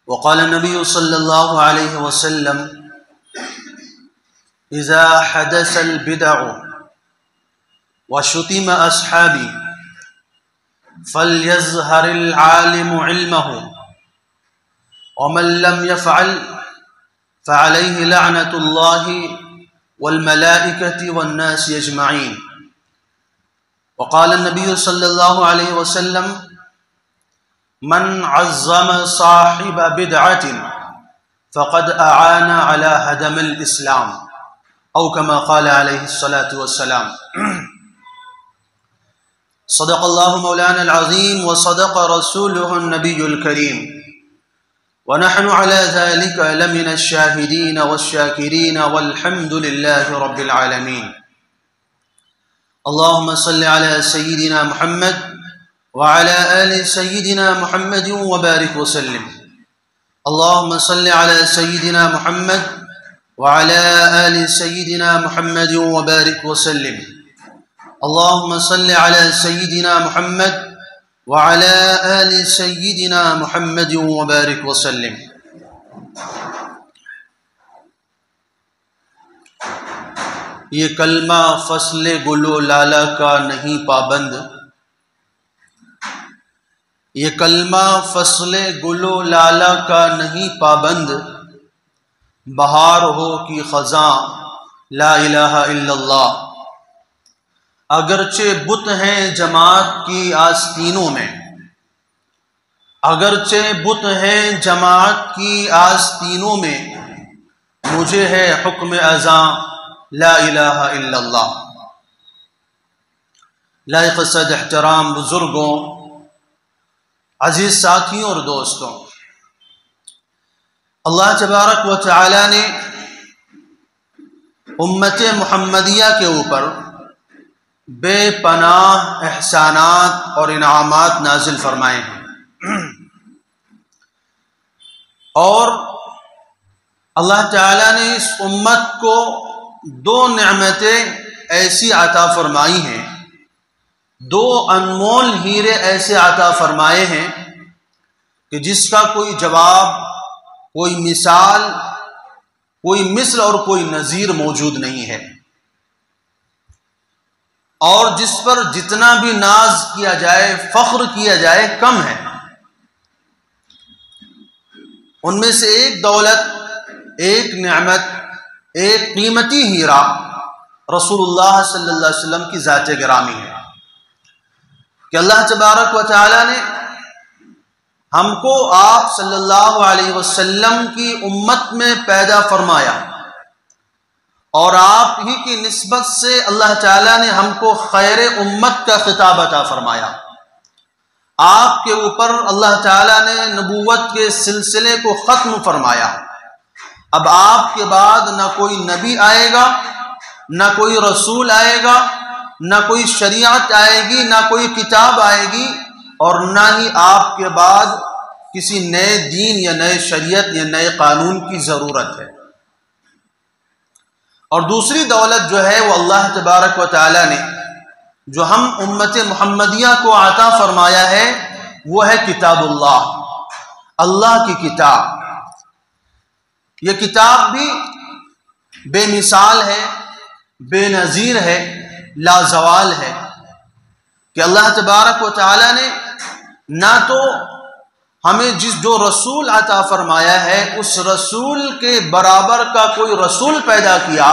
وقال النبي صلى الله عليه وسلم إذا حدث البدع وشتم أصحابي فليظهر العالم علمه ومن لم يفعل فعليه لعنة الله والملائكة والناس أجمعين. وقال النبي صلى الله عليه وسلم من عظم صاحب بدعة فقد أعان على هدم الإسلام أو كما قال عليه الصلاة والسلام. صدق الله مولانا العظيم وصدق رسوله النبي الكريم ونحن على ذلك لمن الشاهدين والشاكرين والحمد لله رب العالمين. اللهم صل على سيدنا محمد وعلى آل سيدنا محمد وبارك وسلم. اللهم صل على سيدنا محمد وعلى آل سيدنا محمد وبارك وسلم. اللهم صل على سيدنا محمد وعلى آل سيدنا محمد وبارك وسلم. یہ کلمہ فصل گل و لالہ کا نہیں پابند، یہ کلمہ فصل گل و لالہ کا نہیں پابند، بہار ہو کی خزاں لا الہ الا اللہ. اگرچہ بت ہیں جماعت کی آستینوں میں، اگرچہ بت ہیں جماعت کی آستینوں میں، مجھے ہے حکم اذاں لا الہ الا اللہ. لائق صد احترام بزرگوں، عزیز ساتھیوں اور دوستوں، اللہ تبارک و تعالی نے امت محمدیہ کے اوپر بے پناہ احسانات اور انعامات نازل فرمائے ہیں، اور اللہ تعالی نے اس امت کو دو نعمتیں ایسی عطا فرمائی ہیں، دو انمول ہیرے ایسے عطا فرمائے ہیں کہ جس کا کوئی جواب، کوئی مثال، کوئی مثل اور کوئی نظیر موجود نہیں ہے، اور جس پر جتنا بھی ناز کیا جائے، فخر کیا جائے، کم ہے. ان میں سے ایک دولت، ایک نعمت، ایک قیمتی ہیرا رسول اللہ صلی اللہ علیہ وسلم کی ذات گرامی ہے کہ اللہ تبارک و تعالی نے ہم کو آپ صلی اللہ علیہ وسلم کی امت میں پیدا فرمایا، اور آپ ہی کی نسبت سے اللہ تعالی نے ہم کو خیر امت کا خطاب عطا فرمایا. آپ کے اوپر اللہ تعالی نے نبوت کے سلسلے کو ختم فرمایا. اب آپ کے بعد نہ کوئی نبی آئے گا، نہ کوئی رسول آئے گا، نہ کوئی شریعت آئے گی، نہ کوئی کتاب آئے گی، اور نہ ہی آپ کے بعد کسی نئے دین یا نئے شریعت یا نئے قانون کی ضرورت ہے. اور دوسری دولت جو ہے وہ اللہ تبارک و تعالی نے جو ہم امت محمدیہ کو عطا فرمایا ہے وہ ہے کتاب اللہ، اللہ کی کتاب. یہ کتاب بھی بے مثال ہے، بے نظیر ہے، لازوال ہے کہ اللہ تبارک و تعالی نے نہ تو ہمیں جو رسول عطا فرمایا ہے اس رسول کے برابر کا کوئی رسول پیدا کیا،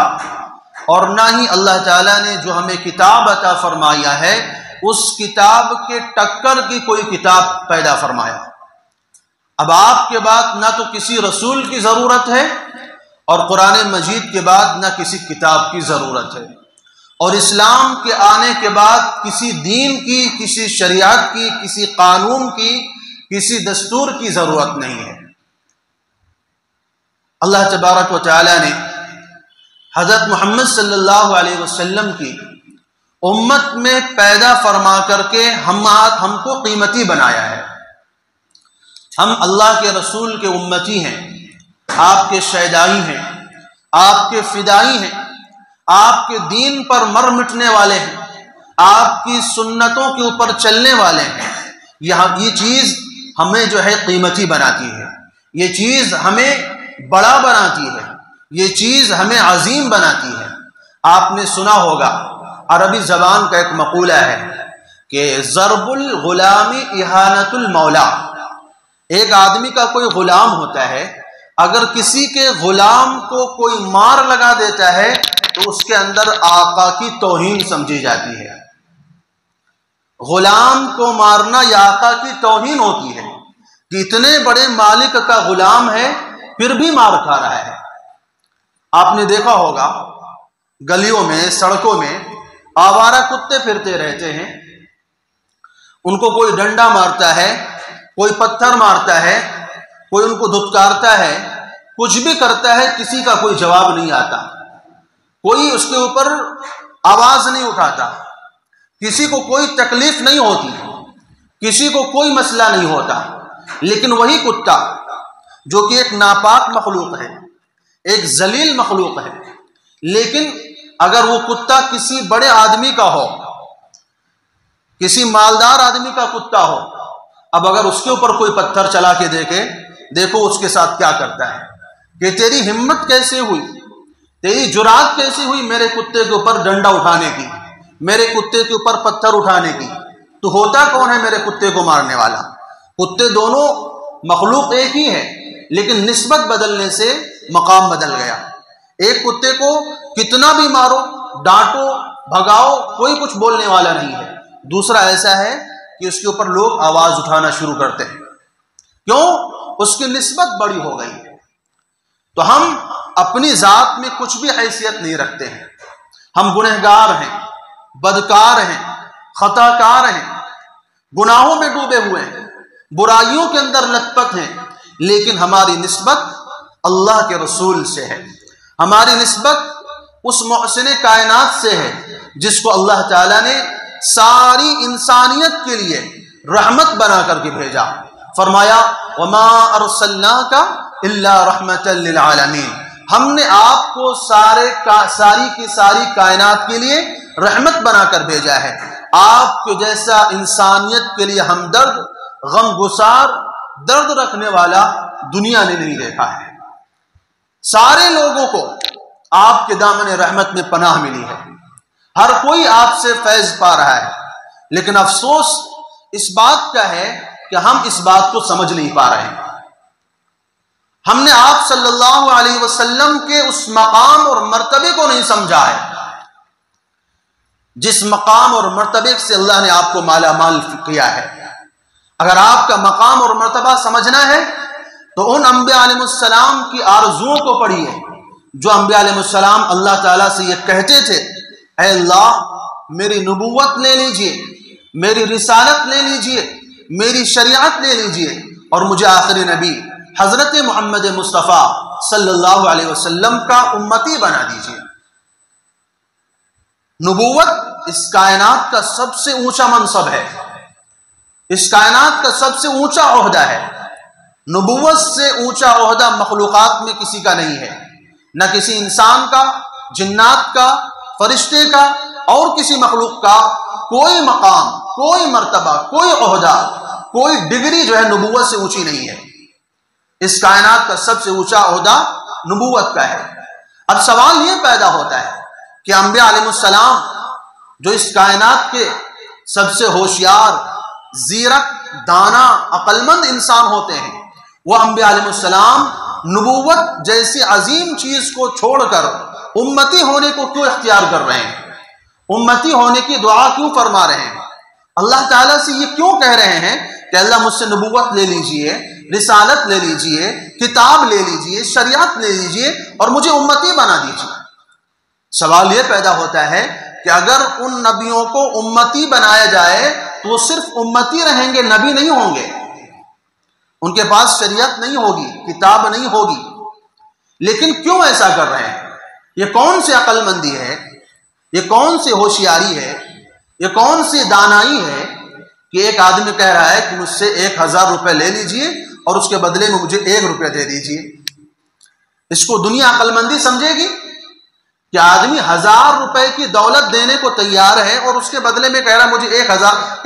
اور نہ ہی اللہ تعالیٰ نے جو ہمیں کتاب عطا فرمایا ہے اس کتاب کے ٹکر کی کوئی کتاب پیدا فرمایا. اب آپ کے بعد نہ تو کسی رسول کی ضرورت ہے، اور قرآن مجید کے بعد نہ کسی کتاب کی ضرورت ہے، اور اسلام کے آنے کے بعد کسی دین کی، کسی شریعت کی، کسی قانون کی، کسی دستور کی ضرورت نہیں ہے. اللہ تبارک و تعالی نے حضرت محمد صلی اللہ علیہ وسلم کی امت میں پیدا فرما کر کے ہم کو قیمتی بنایا ہے. ہم اللہ کے رسول کے امتی ہیں، آپ کے شیدائی ہیں، آپ کے فدائی ہیں، آپ کے دین پر مر مٹنے والے ہیں، آپ کی سنتوں کے اوپر چلنے والے ہیں. یہ چیز ہمیں جو ہے قیمتی بناتی ہے. یہ چیز ہمیں بڑا بناتی ہے، یہ چیز ہمیں عظیم بناتی ہے۔ آپ نے سنا ہوگا عربی زبان کا ایک مقولہ ہے کہ ضرب الغلام اہانۃ المولا۔ ایک آدمی کا کوئی غلام ہوتا ہے، اگر کسی کے غلام کو کوئی مار لگا دیتا ہے تو اس کے اندر آقا کی توہین سمجھی جاتی ہے۔ غلام کو مارنا یا آقا کی توہین ہوتی ہے کہ اتنے بڑے مالک کا غلام ہے پھر بھی مار کھا رہا ہے۔ آپ نے دیکھا ہوگا گلیوں میں، سڑکوں میں آوارہ کتے پھرتے رہتے ہیں، ان کو کوئی ڈنڈا مارتا ہے، کوئی پتھر مارتا ہے، کوئی ان کو دھتکارتا ہے، کچھ بھی کرتا ہے، کسی کا کوئی جواب نہیں آتا، کوئی اس کے اوپر آواز نہیں اٹھاتا، کسی کو کوئی تکلیف نہیں ہوتی، کسی کو کوئی مسئلہ نہیں ہوتا۔ لیکن وہی کتا جو کہ ایک ناپاک مخلوق ہے، ایک ذلیل مخلوق ہے، لیکن اگر وہ کتا کسی بڑے آدمی کا ہو، کسی مالدار آدمی کا کتا ہو، اب اگر اس کے اوپر کوئی پتھر چلا کے دیکھو اس کے ساتھ کیا کرتا ہے کہ تیری ہمت کیسے ہوئی، تیری جرات کیسی ہوئی میرے کتے کے اوپر ڈنڈا اٹھانے کی، میرے کتے کے اوپر پتھر اٹھانے کی، تو ہوتا کون ہے میرے کتے کو مارنے والا؟ کتے دونوں مخلوق ایک ہی ہے، لیکن نسبت بدلنے سے مقام بدل گیا۔ ایک کتے کو کتنا بھی مارو، ڈانٹو، بھگاؤ، کوئی کچھ بولنے والا نہیں ہے، دوسرا ایسا ہے کہ اس کے اوپر لوگ آواز اٹھانا شروع کرتے ہیں، کیوں؟ اس کی نسبت بڑی ہو گئی۔ تو ہم اپنی ذات میں کچھ بھی حیثیت نہیں رکھتے ہیں، ہم گنہگار ہیں، بدکار ہیں، خطا کار ہیں، گناہوں میں ڈوبے ہوئے ہیں، برائیوں کے اندر لت پت ہیں، لیکن ہماری نسبت اللہ کے رسول سے ہے، ہماری نسبت اس محسن کائنات سے ہے جس کو اللہ تعالیٰ نے ساری انسانیت کے لیے رحمت بنا کر کے بھیجا۔ فرمایا وما ارسلناک الا رحمۃ للعالمین، ہم نے آپ کو ساری کی ساری کائنات کے لیے رحمت بنا کر بھیجا ہے۔ آپ کے جیسا انسانیت کے لیے ہمدرد، غم گسار، درد رکھنے والا دنیا نے نہیں دیکھا ہے۔ سارے لوگوں کو آپ کے دامن رحمت میں پناہ ملی ہے، ہر کوئی آپ سے فیض پا رہا ہے، لیکن افسوس اس بات کا ہے کہ ہم اس بات کو سمجھ نہیں پا رہے ہیں۔ ہم نے آپ صلی اللہ علیہ وسلم کے اس مقام اور مرتبے کو نہیں سمجھا ہے جس مقام اور مرتبے سے اللہ نے آپ کو مالا مال کیا ہے۔ اگر آپ کا مقام اور مرتبہ سمجھنا ہے تو ان انبیاء علیہ السلام کی آرزوؤں کو پڑھیے، جو انبیاء علیہ السلام اللہ تعالیٰ سے یہ کہتے تھے، اے اللہ میری نبوت لے لیجئے، میری رسالت لے لیجئے، میری شریعت لے لیجئے، اور مجھے آخری نبی حضرت محمد مصطفیٰ صلی اللہ علیہ وسلم کا امتی بنا دیجئے۔ نبوت اس کائنات کا سب سے اونچا منصب ہے، اس کائنات کا سب سے اونچا عہدہ ہے۔ نبوت سے اونچا عہدہ مخلوقات میں کسی کا نہیں ہے، نہ کسی انسان کا، جنات کا، فرشتے کا، اور کسی مخلوق کا کوئی مقام، کوئی مرتبہ، کوئی عہدہ، کوئی ڈگری جو ہے نبوت سے اونچی نہیں ہے۔ اس کائنات کا سب سے اونچا عہدہ نبوت کا ہے۔ اب سوال یہ پیدا ہوتا ہے کہ انبیاء علیہ السلام جو اس کائنات کے سب سے ہوشیار، زیرک، دانا، عقل مند انسان ہوتے ہیں، وہ انبیاء علیہ السلام نبوت جیسی عظیم چیز کو چھوڑ کر امتی ہونے کو کیوں اختیار کر رہے ہیں؟ امتی ہونے کی دعا کیوں فرما رہے ہیں؟ اللہ تعالیٰ سے یہ کیوں کہہ رہے ہیں کہ اللہ مجھ سے نبوت لے لیجئے، رسالت لے لیجئے، کتاب لے لیجئے، شریعت لے لیجئے، اور مجھے امتی بنا دیجئے؟ سوال یہ پیدا ہوتا ہے کہ اگر ان نبیوں کو امتی بنایا جائے تو وہ صرف امتی رہیں گے، نبی نہیں ہوں گے، ان کے پاس شریعت نہیں ہوگی، کتاب نہیں ہوگی۔ لیکن کیوں ایسا کر رہے ہیں؟ یہ کون سی عقل مندی ہے، یہ کون سی ہوشیاری ہے، یہ کون سی دانائی ہے کہ ایک آدمی کہہ رہا ہے کہ مجھ سے 1000 روپے لے لیجئے اور اس کے بدلے میں مجھے 1 روپے دے دیجئے؟ اس کو دنیا عقل مندی سمجھے گی کہ آدمی 1000 روپے کی دولت دینے کو تیار ہے اور اس کے بدلے میں کہہ رہا ہے مجھے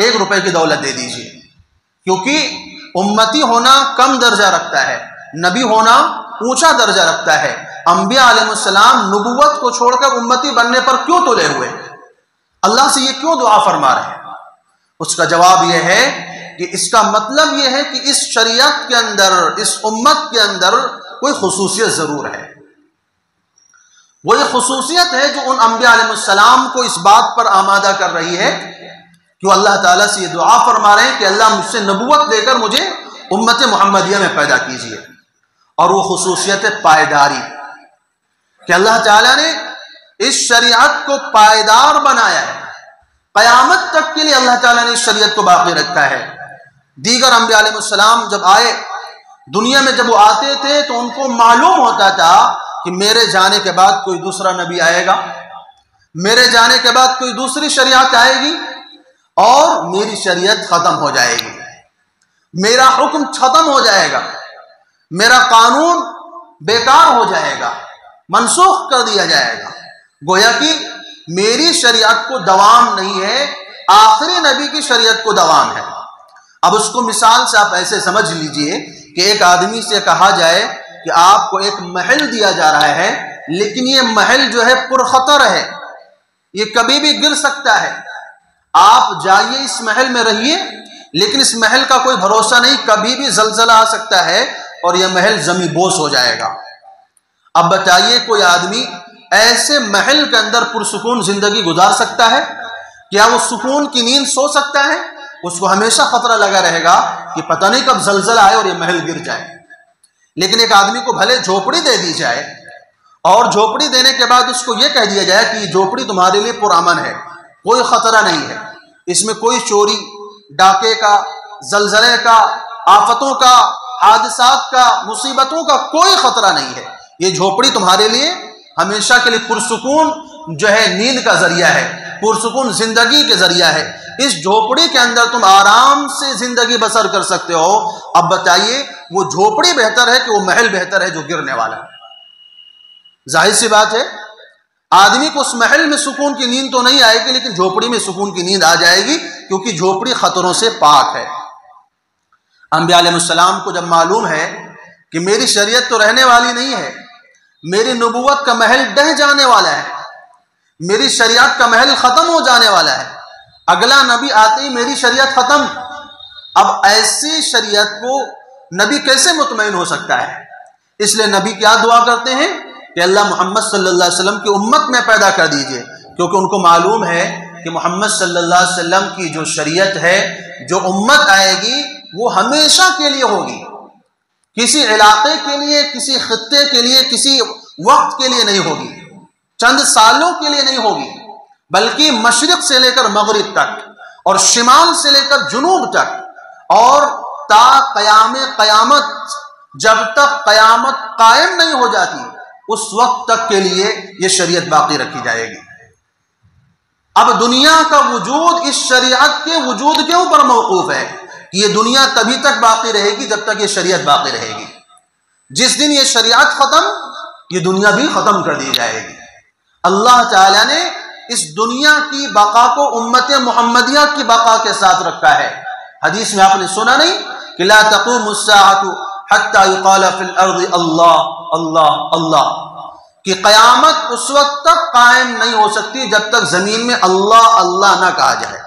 1 روپے کی دولت دے دیجئے؟ کیونکہ امتی ہونا کم درجہ رکھتا ہے، نبی ہونا اونچا درجہ رکھتا ہے، انبیاء علیہ السلام نبوت کو چھوڑ کر امتی بننے پر کیوں تلے ہوئے؟ اللہ سے یہ کیوں دعا فرما رہے ہیں؟ اس کا جواب یہ ہے کہ اس کا مطلب یہ ہے کہ اس شریعت کے اندر، اس امت کے اندر کوئی خصوصیت ضرور ہے۔ وہ یہ خصوصیت ہے جو ان انبیاء علیہ السلام کو اس بات پر آمادہ کر رہی ہے کہ وہ اللہ تعالیٰ سے یہ دعا فرما رہے ہیں کہ اللہ مجھ سے نبوت دے کر مجھے امت محمدیہ میں پیدا کیجیے۔ اور وہ خصوصیت ہے پائیداری، کہ اللہ تعالیٰ نے اس شریعت کو پائیدار بنایا ہے، قیامت تک کے لیے اللہ تعالیٰ نے اس شریعت کو باقی رکھا ہے۔ دیگر انبیاء علیہ السلام جب آئے دنیا میں، جب وہ آتے تھے تو ان کو معلوم ہوتا تھا کہ میرے جانے کے بعد کوئی دوسرا نبی آئے گا، میرے جانے کے بعد کوئی دوسری شریعت آئے گی اور میری شریعت ختم ہو جائے گی، میرا حکم ختم ہو جائے گا، میرا قانون بیکار ہو جائے گا، منسوخ کر دیا جائے گا۔ گویا کہ میری شریعت کو دوام نہیں ہے، آخری نبی کی شریعت کو دوام ہے۔ اب اس کو مثال سے آپ ایسے سمجھ لیجئے کہ ایک آدمی سے کہا جائے کہ آپ کو ایک محل دیا جا رہا ہے، لیکن یہ محل جو ہے پرخطر ہے، یہ کبھی بھی گر سکتا ہے، آپ جائیے اس محل میں رہیے، لیکن اس محل کا کوئی بھروسہ نہیں، کبھی بھی زلزلہ آ سکتا ہے اور یہ محل زمیں بوس ہو جائے گا۔ اب بتائیے کوئی آدمی ایسے محل کے اندر پرسکون زندگی گزار سکتا ہے؟ کیا وہ سکون کی نیند سو سکتا ہے؟ اس کو ہمیشہ خطرہ لگا رہے گا کہ پتہ نہیں کب زلزلہ آئے اور یہ محل گر جائے۔ لیکن ایک آدمی کو بھلے جھوپڑی دے دی جائے اور جھوپڑی دینے کے بعد اس کو یہ کہہ دیا جائے کہ یہ جھوپڑی تمہارے لیے پرامن ہے، کوئی خطرہ نہیں ہے، اس میں کوئی چوری ڈاکے کا، زلزلے کا، آفتوں کا، حادثات کا، مصیبتوں کا کوئی خطرہ نہیں ہے، یہ جھوپڑی تمہارے لیے ہمیشہ کے لیے پرسکون جو ہے نیند کا ذریعہ ہے، پرسکون زندگی کے ذریعہ ہے، اس جھوپڑی کے اندر تم آرام سے زندگی بسر کر سکتے ہو۔ اب بتائیے وہ جھوپڑی بہتر ہے کہ وہ محل بہتر ہے جو گرنے والا ہے؟ ظاہر سی بات ہے آدمی کو اس محل میں سکون کی نیند تو نہیں آئے گی، لیکن جھوپڑی میں سکون کی نیند آ جائے گی، کیونکہ جھوپڑی خطروں سے پاک ہے۔ انبیاء علیہ السلام کو جب معلوم ہے کہ میری شریعت تو رہنے والی نہیں ہے، میری نبوت کا محل ڈہ جانے والا ہے، میری شریعت کا محل ختم ہو جانے والا ہے، اگلا نبی آتے ہی میری شریعت ختم، اب ایسی شریعت کو نبی کیسے مطمئن ہو سکتا ہے؟ اس لیے نبی کیا دعا کرتے ہیں کہ اللہ محمد صلی اللہ علیہ وسلم کی امت میں پیدا کر دیجئے، کیونکہ ان کو معلوم ہے کہ محمد صلی اللہ علیہ وسلم کی جو شریعت ہے، جو امت آئے گی، وہ ہمیشہ کے لیے ہوگی، کسی علاقے کے لیے، کسی خطے کے لیے، کسی وقت کے لیے نہیں ہوگی، چند سالوں کے لیے نہیں ہوگی، بلکہ مشرق سے لے کر مغرب تک اور شمال سے لے کر جنوب تک، اور تا قیامت، جب تک قیامت قائم نہیں ہو جاتی اس وقت تک کے لیے یہ شریعت باقی رکھی جائے گی۔ اب دنیا کا وجود اس شریعت کے وجود کے اوپر موقوف ہے کہ یہ دنیا تبھی تک باقی رہے گی جب تک یہ شریعت باقی رہے گی، جس دن یہ شریعت ختم، یہ دنیا بھی ختم کر دی جائے گی۔ اللہ تعالیٰ نے اس دنیا کی بقا کو امت محمدیہ کی بقا کے ساتھ رکھا ہے۔ حدیث میں آپ نے سنا نہیں کہ لا تقوم الساعة حتى يقال في الارض اللہ اللہ اللہ، کہ قیامت اس وقت تک قائم نہیں ہو سکتی جب تک زمین میں اللہ اللہ نہ کہا جائے۔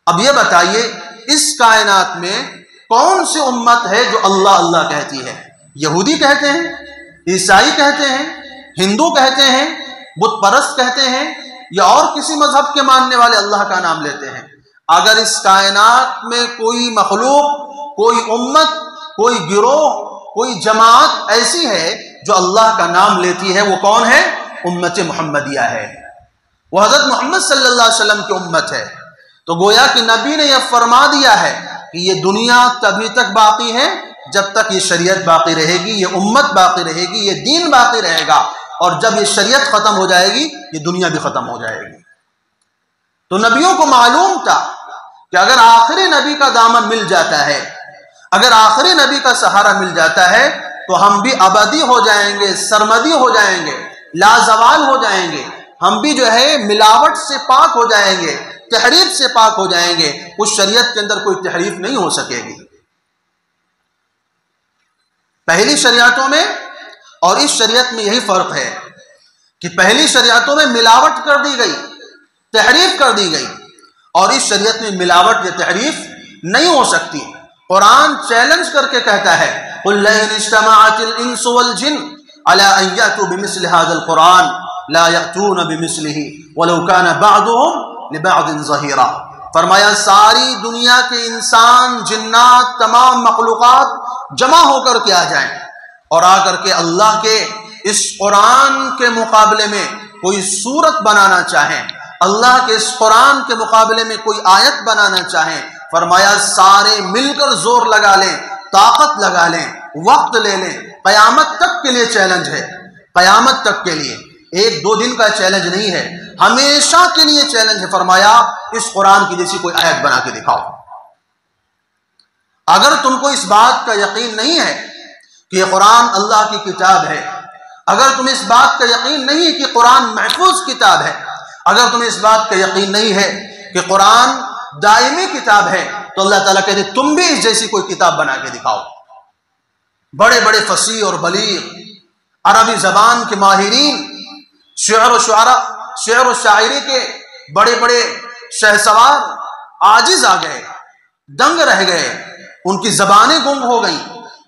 اب یہ بتائیے اس کائنات میں کون سی امت ہے جو اللہ اللہ کہتی ہے؟ یہودی کہتے ہیں، عیسائی کہتے ہیں، ہندو کہتے ہیں، بت پرست کہتے ہیں، یا اور کسی مذہب کے ماننے والے اللہ کا نام لیتے ہیں۔ اگر اس کائنات میں کوئی مخلوق، کوئی امت، کوئی گروہ، کوئی جماعت ایسی ہے جو اللہ کا نام لیتی ہے، وہ کون ہے؟ امت محمدیہ ہے، وہ حضرت محمد صلی اللہ علیہ وسلم کی امت ہے۔ تو گویا کہ نبی نے یہ فرما دیا ہے کہ یہ دنیا تبھی تک باقی ہے جب تک یہ شریعت باقی رہے گی، یہ امت باقی رہے گی، یہ دین باقی رہے گا، اور جب یہ شریعت ختم ہو جائے گی یہ دنیا بھی ختم ہو جائے گی۔ تو نبیوں کو معلوم تھا کہ اگر آخری نبی کا دامن مل جاتا ہے، اگر آخری نبی کا سہارا مل جاتا ہے تو ہم بھی ابدی ہو جائیں گے، سرمدی ہو جائیں گے، لازوال ہو جائیں گے، ہم بھی جو ہے ملاوٹ سے پاک ہو جائیں گے، تحریف سے پاک ہو جائیں گے، اس شریعت کے اندر کوئی تحریف نہیں ہو سکے گی۔ پہلی شریعتوں میں اور اس شریعت میں یہی فرق ہے کہ پہلی شریعتوں میں ملاوٹ کر دی گئی، تحریف کر دی گئی، اور اس شریعت میں ملاوٹ یا تحریف نہیں ہو سکتی۔ قرآن چیلنج کر کے کہتا ہے قُلْ لَئِنِ اجْتَمَعَتِ الْإِنسُ وَالْجِنُّ عَلَىٰ أَن يَأْتُوا بِمِثْلِ هَٰذَا الْقُرْآنِ لَا يَأْتُونَ بِمِثْلِهِ وَلَوْ كَانَ بَعْضُهُمْ لِبَعْضٍ ظَهِيرًا۔ فرمایا ساری دنیا کے انسان، جنات، تمام مخلوقات جمع ہو کر کے آ جائیں اور آ کر کے اللہ کے اس قرآن کے مقابلے میں کوئی صورت بنانا چاہیں، اللہ کے اس قرآن کے مقابلے میں کوئی آیت بنانا چاہیں، فرمایا سارے مل کر زور لگا لیں، طاقت لگا لیں، وقت لے لیں، قیامت تک کے لیے چیلنج ہے، قیامت تک کے لیے، ایک دو دن کا چیلنج نہیں ہے، ہمیشہ کے لیے چیلنج ہے۔ فرمایا اس قرآن کی جیسی کوئی آیت بنا کے دکھاؤ۔ اگر تم کو اس بات کا یقین نہیں ہے کہ یہ قرآن اللہ کی کتاب ہے، اگر تمہیں اس بات کا یقین نہیں ہے کہ قرآن محفوظ کتاب ہے، اگر تمہیں اس بات کا یقین نہیں ہے کہ قرآن دائمی کتاب ہے، تو اللہ تعالیٰ کہتے ہیں تم بھی اس جیسی کوئی کتاب بنا کے دکھاؤ۔ بڑے بڑے فصیح اور بلیغ عربی زبان کے ماہرین، شعر و شاعری کے بڑے بڑے شہسوار عاجز آ گئے، دنگ رہ گئے، ان کی زبانیں گنگ ہو گئیں۔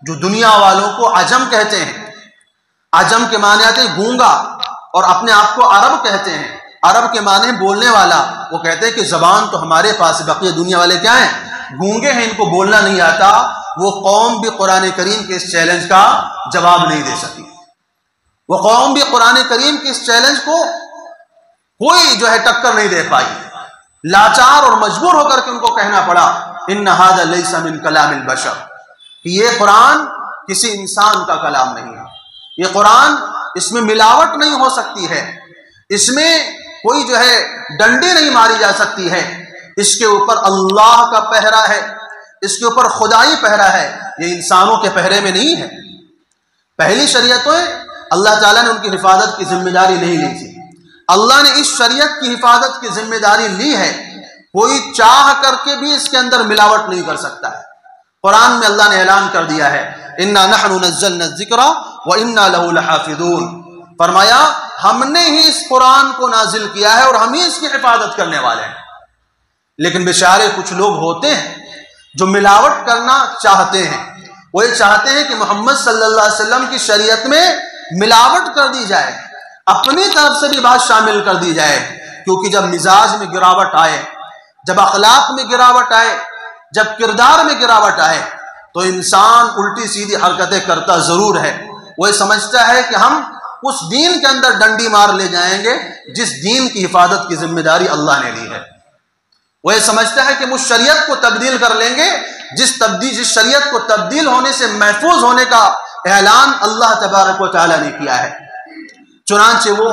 جو دنیا والوں کو عجم کہتے ہیں، عجم کے معنی آتے ہیں گونگا، اور اپنے آپ کو عرب کہتے ہیں، عرب کے معنی بولنے والا، وہ کہتے ہیں کہ زبان تو ہمارے پاس، بقیہ دنیا والے کیا ہیں؟ گونگے ہیں، ان کو بولنا نہیں آتا۔ وہ قوم بھی قرآن کریم کے اس چیلنج کا جواب نہیں دے سکی، وہ قوم بھی قرآن کریم کے اس چیلنج کو کوئی ٹکر نہیں دے پائی، لاچار اور مجبور ہو کر کے ان کو کہنا پڑا ان ھذا لیس من کلام البشر، کہ یہ قرآن کسی انسان کا کلام نہیں ہے، یہ قرآن، اس میں ملاوٹ نہیں ہو سکتی ہے، اس میں کوئی ڈنڈی نہیں ماری جا سکتی ہے، اس کے اوپر اللہ کا پہرا ہے، اس کے اوپر خدائی پہرا ہے، یہ انسانوں کے پہرے میں نہیں ہے۔ پہلی شریعتوں اللہ تعالیٰ نے ان کی حفاظت کی ذمہ داری نہیں لی تھی، اللہ نے اس شریعت کی حفاظت کی ذمہ داری لی ہے، کوئی چاہ کر کے بھی اس کے اندر ملاوٹ نہیں کر سکتا ہے۔ قرآن میں اللہ نے اعلان کر دیا ہے اِنَّا نَحْنُ نَزَّلْنَا الذِّكْرَ وَإِنَّا لَهُ لَحَافِظُونَ، فرمایا ہم نے ہی اس قرآن کو نازل کیا ہے اور ہم ہی اس کی حفاظت کرنے والے ہیں۔ لیکن بیچارے کچھ لوگ ہوتے ہیں جو ملاوٹ کرنا چاہتے ہیں، وہ یہ چاہتے ہیں کہ محمد صلی اللہ علیہ وسلم کی شریعت میں ملاوٹ کر دی جائے، اپنی طرف سے بھی بات شامل کر دی جائے، کیونکہ جب مزاج میں گراوٹ آئے، جب اخلاق میں گراوٹ آئے، جب کردار میں گراوٹ آئے، تو انسان الٹی سیدھی حرکتیں کرتا ضرور ہے۔ وہ یہ سمجھتا ہے کہ ہم اس دین کے اندر ڈنڈی مار لے جائیں گے جس دین کی حفاظت کی ذمہ داری اللہ نے لی ہے، وہ یہ سمجھتا ہے کہ ہم اس شریعت کو تبدیل کر لیں گے جس شریعت کو تبدیل ہونے سے محفوظ ہونے کا اعلان اللہ تبارک و تعالیٰ نے کیا ہے۔ چنانچہ وہ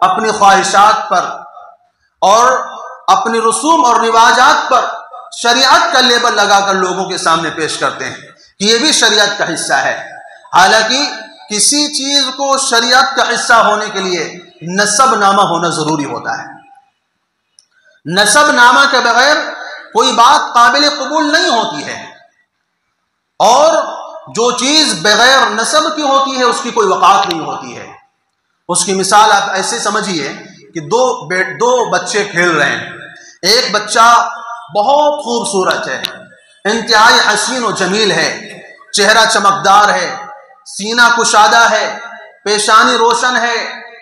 اپنی خواہشات پر اور اپنی رسوم اور رواجات پر شریعت کا لیبل لگا کر لوگوں کے سامنے پیش کرتے ہیں کہ یہ بھی شریعت کا حصہ ہے، حالانکہ کسی چیز کو شریعت کا حصہ ہونے کے لیے نسب نامہ ہونا ضروری ہوتا ہے۔ نسب نامہ کے بغیر کوئی بات قابل قبول نہیں ہوتی ہے، اور جو چیز بغیر نسب کی ہوتی ہے اس کی کوئی وقعت نہیں ہوتی ہے۔ اس کی مثال آپ ایسے سمجھیے کہ دو بچے کھیل رہے ہیں، ایک بچہ بہت خوبصورت ہے، انتہائی حسین و جمیل ہے، چہرہ چمکدار ہے، سینہ کشادہ ہے، پیشانی روشن ہے،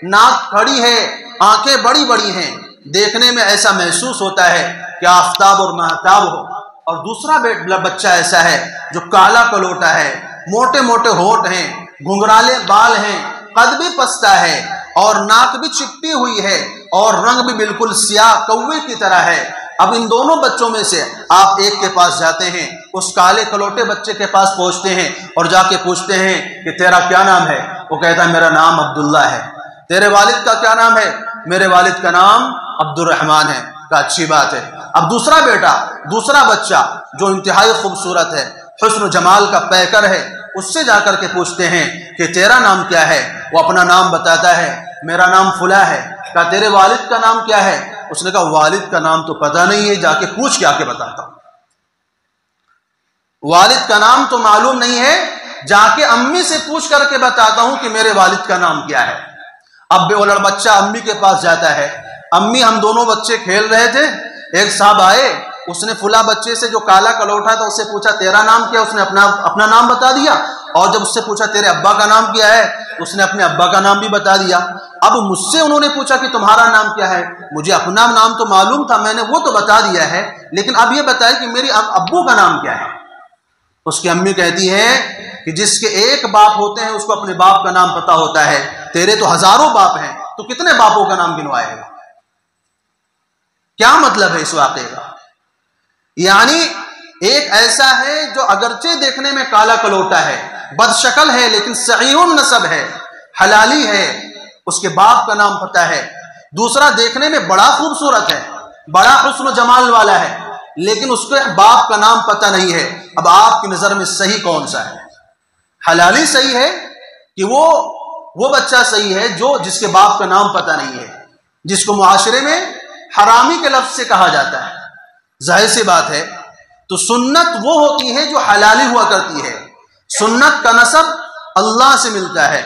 ناک کھڑی ہے، آنکھیں بڑی بڑی ہیں، دیکھنے میں ایسا محسوس ہوتا ہے کہ آفتاب اور مہتاب ہو۔ اور دوسرا بچہ ایسا ہے جو کالا کلوٹا ہے، موٹے موٹے ہونٹ ہیں، گھنگرالے بال ہیں، قد بھی پستہ ہے اور ناک بھی چپٹی ہوئی ہے اور رنگ بھی بالکل سیاہ کوے کی طرح ہے۔ اب ان دونوں بچوں میں سے آپ ایک کے پاس جاتے ہیں، اس کالے کلوٹے بچے کے پاس پہنچتے ہیں اور جا کے پوچھتے ہیں کہ تیرا کیا نام ہے؟ وہ کہتا ہے میرا نام عبداللہ ہے۔ تیرے والد کا کیا نام ہے؟ میرے والد کا نام عبد الرحمن ہے۔ کہا اچھی بات ہے۔ اب دوسرا بچہ جو انتہائی خوبصورت ہے، حسن و جمال کا پیکر ہے، اس سے جا کر کے پوچھتے ہیں کہ تیرا نام کیا ہے؟ وہ اپنا نام بتاتا ہے، میرا نام فلاں ہے۔ کہا تیرے والد کا نام کیا ہے؟ اس نے کہا والد کا نام تو پتہ نہیں ہے، جا کے پوچھ کے آ کے بتاتا ہوں۔ والد کا نام تو معلوم نہیں ہے، جا کے امی سے پوچھ کر کے بتاتا ہوں کہ میرے والد کا نام کیا ہے۔ اب بے اولاد بچہ امی کے پاس جاتا ہے، امی ہم دونوں بچے کھیل رہے تھے، ایک صاحب آئے، اس نے فلاں بچے سے جو کالا کلوٹا تھا اس سے پوچھا تیرا نام کیا، اس نے اپنا نام بتا دیا، اور جب اس سے پوچھا تیرے ابا کا نام کیا ہے، اس نے اپنے ابا کا نام بھی بتا دیا۔ اب مجھ سے انہوں نے پوچھا کہ تمہارا نام کیا ہے، مجھے اپنا نام تو معلوم تھا، میں نے وہ تو بتا دیا ہے، لیکن اب یہ بتائے کہ میری ابو کا نام کیا ہے۔ اس کی امی کہتی ہے کہ جس کے ایک باپ ہوتے ہیں اس کو اپنے باپ کا نام پتا ہوتا ہے، تیرے تو ہزاروں باپ ہیں، تو کتنے باپوں کا نام گنوائے گا؟ کیا مطلب ہے اس واقعے کا؟ یعنی ایک ایسا ہے جو اگرچہ دیکھنے میں کالا کلوٹا ہے، بد شکل ہے، لیکن صحیح النسب ہے، حلالی ہے، اس کے باپ کا نام پتہ ہے۔ دوسرا دیکھنے میں بڑا خوبصورت ہے، بڑا حسن و جمال والا ہے، لیکن اس کے باپ کا نام پتہ نہیں ہے۔ اب آپ کی نظر میں صحیح کون سا ہے؟ حلالی صحیح ہے کہ وہ بچہ صحیح ہے جس کے باپ کا نام پتہ نہیں ہے، جس کو معاشرے میں حرامی کے لفظ سے کہا جاتا ہے؟ ظاہر سی بات ہے۔ تو سنت وہ ہوتی ہے جو حلالی ہوا کرتی ہے۔ سنت کا نسب اللہ سے ملتا ہے،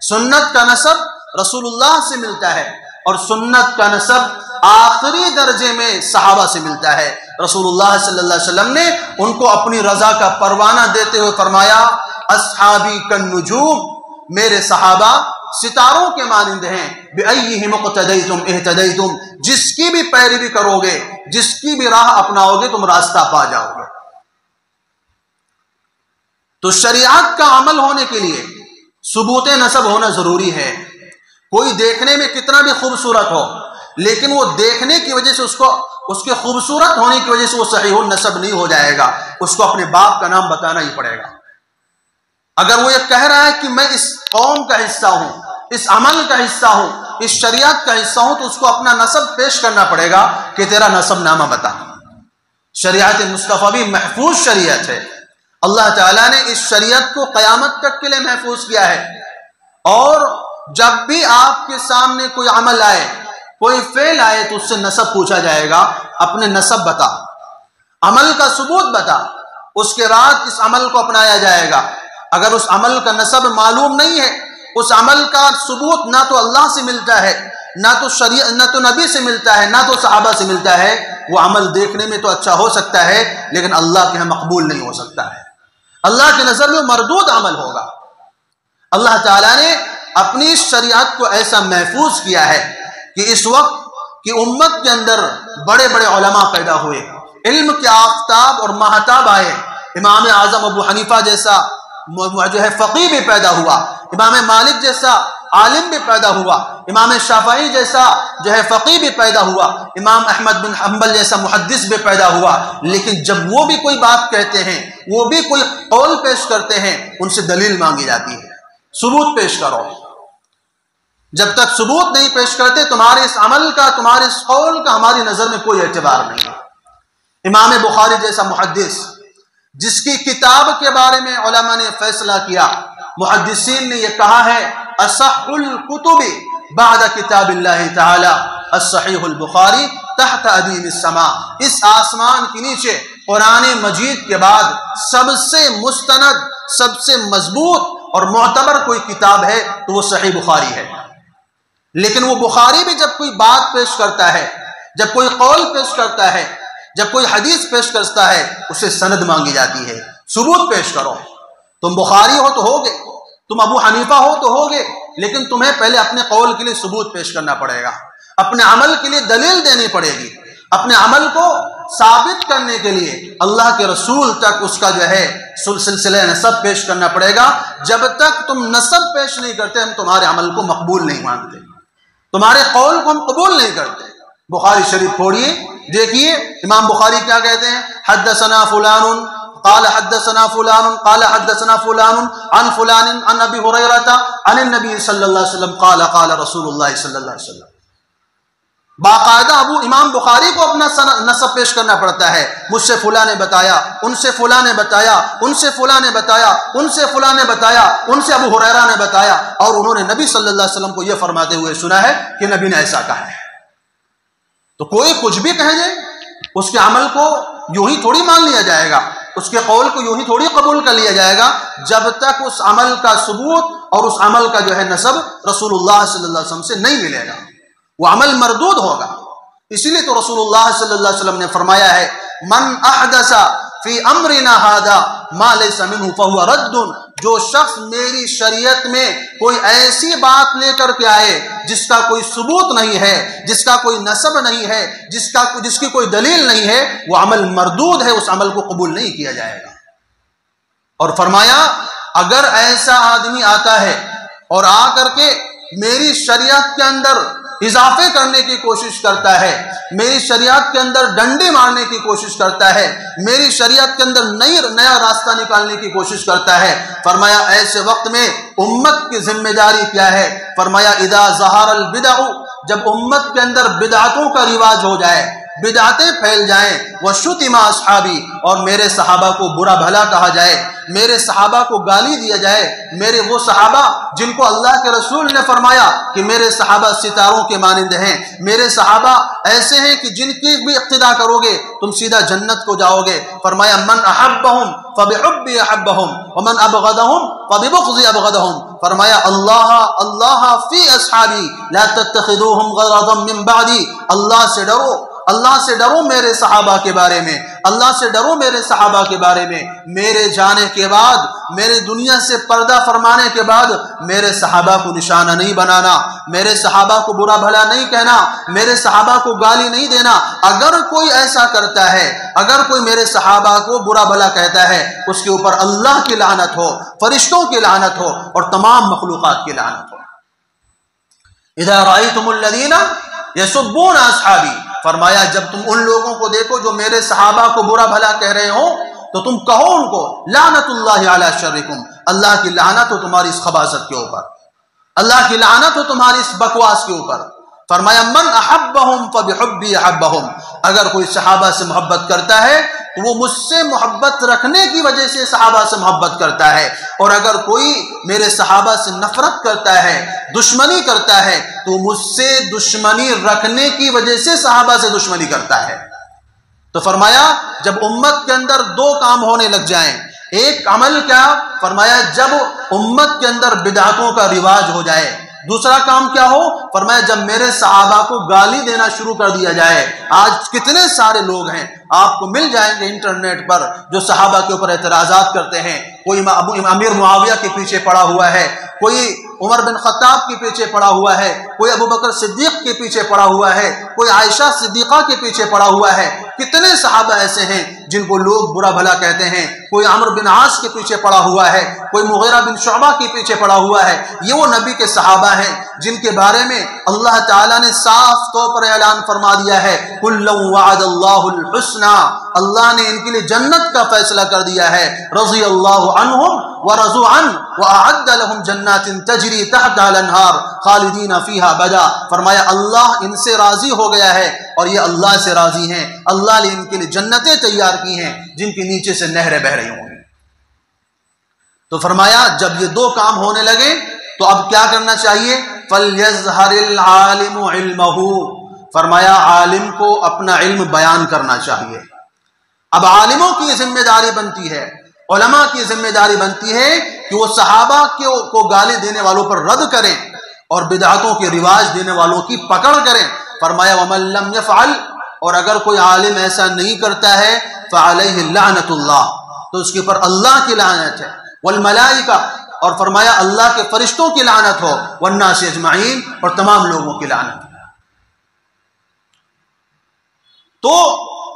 سنت کا نسب رسول اللہ سے ملتا ہے، اور سنت کا نسب آخری درجے میں صحابہ سے ملتا ہے۔ رسول اللہ صلی اللہ علیہ وسلم نے ان کو اپنی رضا کا پروانہ دیتے ہوئے فرمایا، اصحابی کالنجوم، میرے صحابہ ستاروں کے مانند ہیں، بِأَيِّهِمْ اقْتَدَيْتُمْ اهْتَدَيْتُمْ، جس کی بھی پیروی کرو گے، جس کی بھی راہ اپناؤ گے، تم راستہ پا جاؤ گے۔ تو شریعت کا عمل ہونے کے لیے ثبوت نسب ہونا ضروری ہے۔ کوئی دیکھنے میں کتنا بھی خوبصورت ہو، لیکن وہ دیکھنے کی وجہ سے اس کے خوبصورت ہونے کی وجہ سے وہ صحیح النسب نہیں ہو جائے گا، اس کو اپنے باپ کا نام بتانا ہی پڑے گا۔ اگر وہ یہ کہہ رہا ہے کہ میں اس قوم کا حصہ ہوں، اس عمل کا حصہ ہوں، اس شریعت کا حصہ ہوں، تو اس کو اپنا نسب پیش کرنا پڑے گا کہ تیرا نسب نامہ بتا۔ شریعت مصطفیٰ بھی محفوظ شریعت ہے، اللہ تعالیٰ نے اس شریعت کو قیامت تک کے لیے محفوظ کیا ہے، اور جب بھی آپ کے سامنے کوئی عمل آئے، کوئی فعل آئے، تو اس سے نسب پوچھا جائے گا، اپنے نسب بتا، عمل کا ثبوت بتا، اس کے بعد اس عمل کو اپنایا جائے گا۔ اگر اس عمل کا نسب معلوم نہیں ہے، اس عمل کا ثبوت نہ تو اللہ سے ملتا ہے، نہ تو نبی سے ملتا ہے، نہ تو صحابہ سے ملتا ہے، وہ عمل دیکھنے میں تو اچھا ہو سکتا ہے، لیکن اللہ کے ہاں مقبول نہیں ہو سکتا ہے، اللہ کی نظر میں مردود عمل ہوگا۔ اللہ تعالیٰ نے اپنی شریعت کو ایسا محفوظ کیا ہے کہ اس وقت کی امت کے اندر بڑے بڑے علماء پیدا ہوئے، علم کے آفتاب اور مہتاب آئے، امام اعظم ابو حنیفہ جیسا جو ہے فقیہ بھی پیدا ہوا، امام مالک جیسا عالم بھی پیدا ہوا، امام شافعی جیسا جو ہے فقیہ بھی پیدا ہوا، امام احمد بن حنبل جیسا محدث بھی پیدا ہوا، لیکن جب وہ بھی کوئی بات کہتے ہیں، وہ بھی کوئی قول پیش کرتے ہیں، ان سے دلیل مانگی جاتی ہے، ثبوت پیش کرو۔ جب تک ثبوت نہیں پیش کرتے، تمہارے اس عمل کا، تمہارے اس قول کا ہماری نظر میں کوئی اعتبار نہیں ہے۔ امام بخاری جیسا محدث، جس کی کتاب کے بارے میں علماء نے فیصلہ کیا، محدثین نے یہ کہا ہے، اصح الکتب بعد کتاب اللہ تعالی الصحیح البخاری تحت ادیم السماء، اس آسمان کے نیچے قرآن مجید کے بعد سب سے مستند، سب سے مضبوط اور معتبر کوئی کتاب ہے تو وہ صحیح بخاری ہے۔ لیکن وہ بخاری بھی جب کوئی بات پیش کرتا ہے، جب کوئی قول پیش کرتا ہے، جب کوئی حدیث پیش کرتا ہے، اسے سند مانگی جاتی ہے، ثبوت پیش کرو۔ تم بخاری ہو تو ہوگے، تم ابو حنیفہ ہو تو ہوگے، لیکن تمہیں پہلے اپنے قول کے لیے ثبوت پیش کرنا پڑے گا، اپنے عمل کے لیے دلیل دینی پڑے گی، اپنے عمل کو ثابت کرنے کے لیے اللہ کے رسول تک اس کا جو ہے سلسلہ نسب پیش کرنا پڑے گا۔ جب تک تم نسب پیش نہیں کرتے، ہم تمہارے عمل کو مقبول نہیں مانتے، تمہارے قول کو ہم قبول نہیں کرتے۔ بخاری شریف پڑھیے، دیکھیے امام بخاری کیا کہتے ہیں، حدثنا فلان قال حدثنا فلان قال حدثنا فلان عن فلان عن ابی ہریرہ عن النبی صلی اللہ علیہ وسلم قال قال رسول اللہ صلی اللہ علیہ وسلم۔ باقاعدہ امام بخاری کو اپنا نسب پیش کرنا پڑتا ہے، مجھ سے فلاں نے بتایا، ان سے فلاں نے بتایا، ان سے فلاں نے بتایا، ان سے فلاں نے بتایا، ان سے ابو ہریرہ نے بتایا، اور انہوں نے نبی صلی اللہ علیہ وسلم کو یہ فرماتے ہوئے سنا ہے کہ نبی نے ایسا کہا ہے۔ تو کوئی کچھ بھی کہہ جائے، اس کے عمل کو یوں ہی تھوڑی مان لیا جائے گا۔ اس کے قول کو یوں ہی تھوڑی قبول کر لیا جائے گا جب تک اس عمل کا ثبوت اور اس عمل کا جو ہے نسب رسول اللہ صلی اللہ علیہ وسلم سے نہیں ملے گا، وہ عمل مردود ہوگا۔ اسی لیے تو رسول اللہ صلی اللہ علیہ وسلم نے فرمایا ہے من احدث فی امرنا ھذا ما لیس منہ فہو رد، جو شخص میری شریعت میں کوئی ایسی بات لے کر کے آئے جس کا کوئی ثبوت نہیں ہے، جس کا کوئی نسب نہیں ہے، جس کی کوئی دلیل نہیں ہے، وہ عمل مردود ہے، اس عمل کو قبول نہیں کیا جائے گا۔ اور فرمایا اگر ایسا آدمی آتا ہے اور آ کر کے میری شریعت کے اندر اضافے کرنے کی کوشش کرتا ہے، میری شریعت کے اندر ڈنڈے مارنے کی کوشش کرتا ہے، میری شریعت کے اندر نیا راستہ نکالنے کی کوشش کرتا ہے، فرمایا ایسے وقت میں امت کی ذمہ داری کیا ہے؟ فرمایا اذا ظہر البدع، جب امت کے اندر بدعتوں کا رواج ہو جائے، بدعتیں پھیل جائیں، وشتم اصحابی، اور میرے صحابہ کو برا بھلا کہا جائے، میرے صحابہ کو گالی دیا جائے، میرے وہ صحابہ جن کو اللہ کے رسول نے فرمایا کہ میرے صحابہ ستاروں کے مانند ہیں، میرے صحابہ ایسے ہیں کہ جن کی بھی اقتداء کرو گے تم سیدھا جنت کو جاؤ گے۔ فرمایا من احبہم فبحبی احبہم ومن ابغضہم فببغضی ابغضہم، فرمایا اللہ فی اصحابی لا تتخذوہم غرضا من بعدی، اللہ سے ڈرو، اللہ سے ڈرو میرے صحابہ کے بارے میں، اللہ سے ڈرو میرے صحابہ کے بارے میں، میرے جانے کے بعد، میرے دنیا سے پردہ فرمانے کے بعد میرے صحابہ کو نشانہ نہیں بنانا، میرے صحابہ کو برا بھلا نہیں کہنا، میرے صحابہ کو گالی نہیں دینا۔ اگر کوئی ایسا کرتا ہے، اگر کوئی میرے صحابہ کو برا بھلا کہتا ہے، اس کے اوپر اللہ کی لعنت ہو، فرشتوں کی لعنت ہو اور تمام مخلوقات کی لعنت ہو۔ اذا رأیتم الذین یسبون اصحابی، فرمایا جب تم ان لوگوں کو دیکھو جو میرے صحابہ کو برا بھلا کہہ رہے ہوں تو تم کہو ان کو لعنت اللہ علی شرکم، اللہ کی لعنت ہو تمہاری اس خباثت کے اوپر، اللہ کی لعنت ہو تمہاری اس بکواس کے اوپر۔ فرمایا من احبہم فبحبی احبہم، اگر کوئی صحابہ سے محبت کرتا ہے تو وہ مجھ سے محبت رکھنے کی وجہ سے صحابہ سے محبت کرتا ہے، اور اگر کوئی میرے صحابہ سے نفرت کرتا ہے، دشمنی کرتا ہے، تو مجھ سے دشمنی رکھنے کی وجہ سے صحابہ سے دشمنی کرتا ہے۔ تو فرمایا جب امت کے اندر دو کام ہونے لگ جائیں، ایک عمل کیا؟ فرمایا جب امت کے اندر بدعتوں کا رواج ہو جائے، دوسرا کام کیا ہو؟ فرمایا جب میرے صحابہ کو گالی دینا شروع کر دیا جائے۔ آج کتنے سارے لوگ ہیں، آپ کو مل جائیں گے انٹرنیٹ پر، جو صحابہ کے اوپر اعتراضات کرتے ہیں، کوئی امیر معاویہ کے پیچھے پڑا ہوا ہے، کوئی عمر بن خطاب کے پیچھے پڑا ہوا ہے، کوئی ابو بکر صدیق کے پیچھے پڑا ہوا ہے، کوئی عائشہ صدیقہ کے پیچھے پڑا ہوا ہے۔ کتنے صحابہ ایسے ہیں جن کو لوگ برا بھلا کہتے ہیں، کوئی عمر بن عاص کے پیچھے پڑا ہوا ہے، کوئی مغیرہ بن شعبہ کے پیچھے پڑا ہوا ہے۔ یہ وہ نبی کے صحابہ ہیں جن کے بارے میں اللہ تعالیٰ نے صاف طور پر اعلان فرما دیا ہے کُلًّا وعد اللہ الحسنى، اللہ نے ان کے لیے جنت کا فیصلہ کر دیا ہے۔ رضی اللہ عنہم ورضوا عنہ وأعد لهم جنات تجری تحتها الانہار خالدین فیہا ابدا، فرمایا اللہ ان سے راضی ہو گیا ہے اور یہ اللہ سے راضی ہیں، اللہ نے ان کے لیے جنتیں تیار کی ہیں جن کے نیچے سے نہریں بہ رہی ہوں گی۔ تو فرمایا جب یہ دو کام ہونے لگے تو اب کیا کرنا چاہیے؟ فَلْيَظْهَرِ الْعَالِمُ عِلْمَهُ، فرمایا عالم کو اپنا علم بیان کرنا چاہیے۔ اب عالموں کی ذمہ داری بنتی ہے، علماء کی ذمہ داری بنتی ہے کہ وہ صحابہ کو گالی دینے والوں پر رد کریں اور بدعتوں کے رواج دینے والوں کی پکڑ کریں۔ فرمایا وَمَن لَّمْ يَفْعَلْ، اور اگر کوئی عالم ایسا نہیں کرتا ہے فَعَلَيْهِ لَعْنَةُ اللَّهِ، تو اس کے اوپر اللہ کی لعنت ہے، وَالْمَلَائِكَةُ، اور فرمایا اللہ کے فرشتوں کی لعنت ہو، وَالنَّاسِ اجمعین، اور تمام لوگوں کی لعنت۔ تو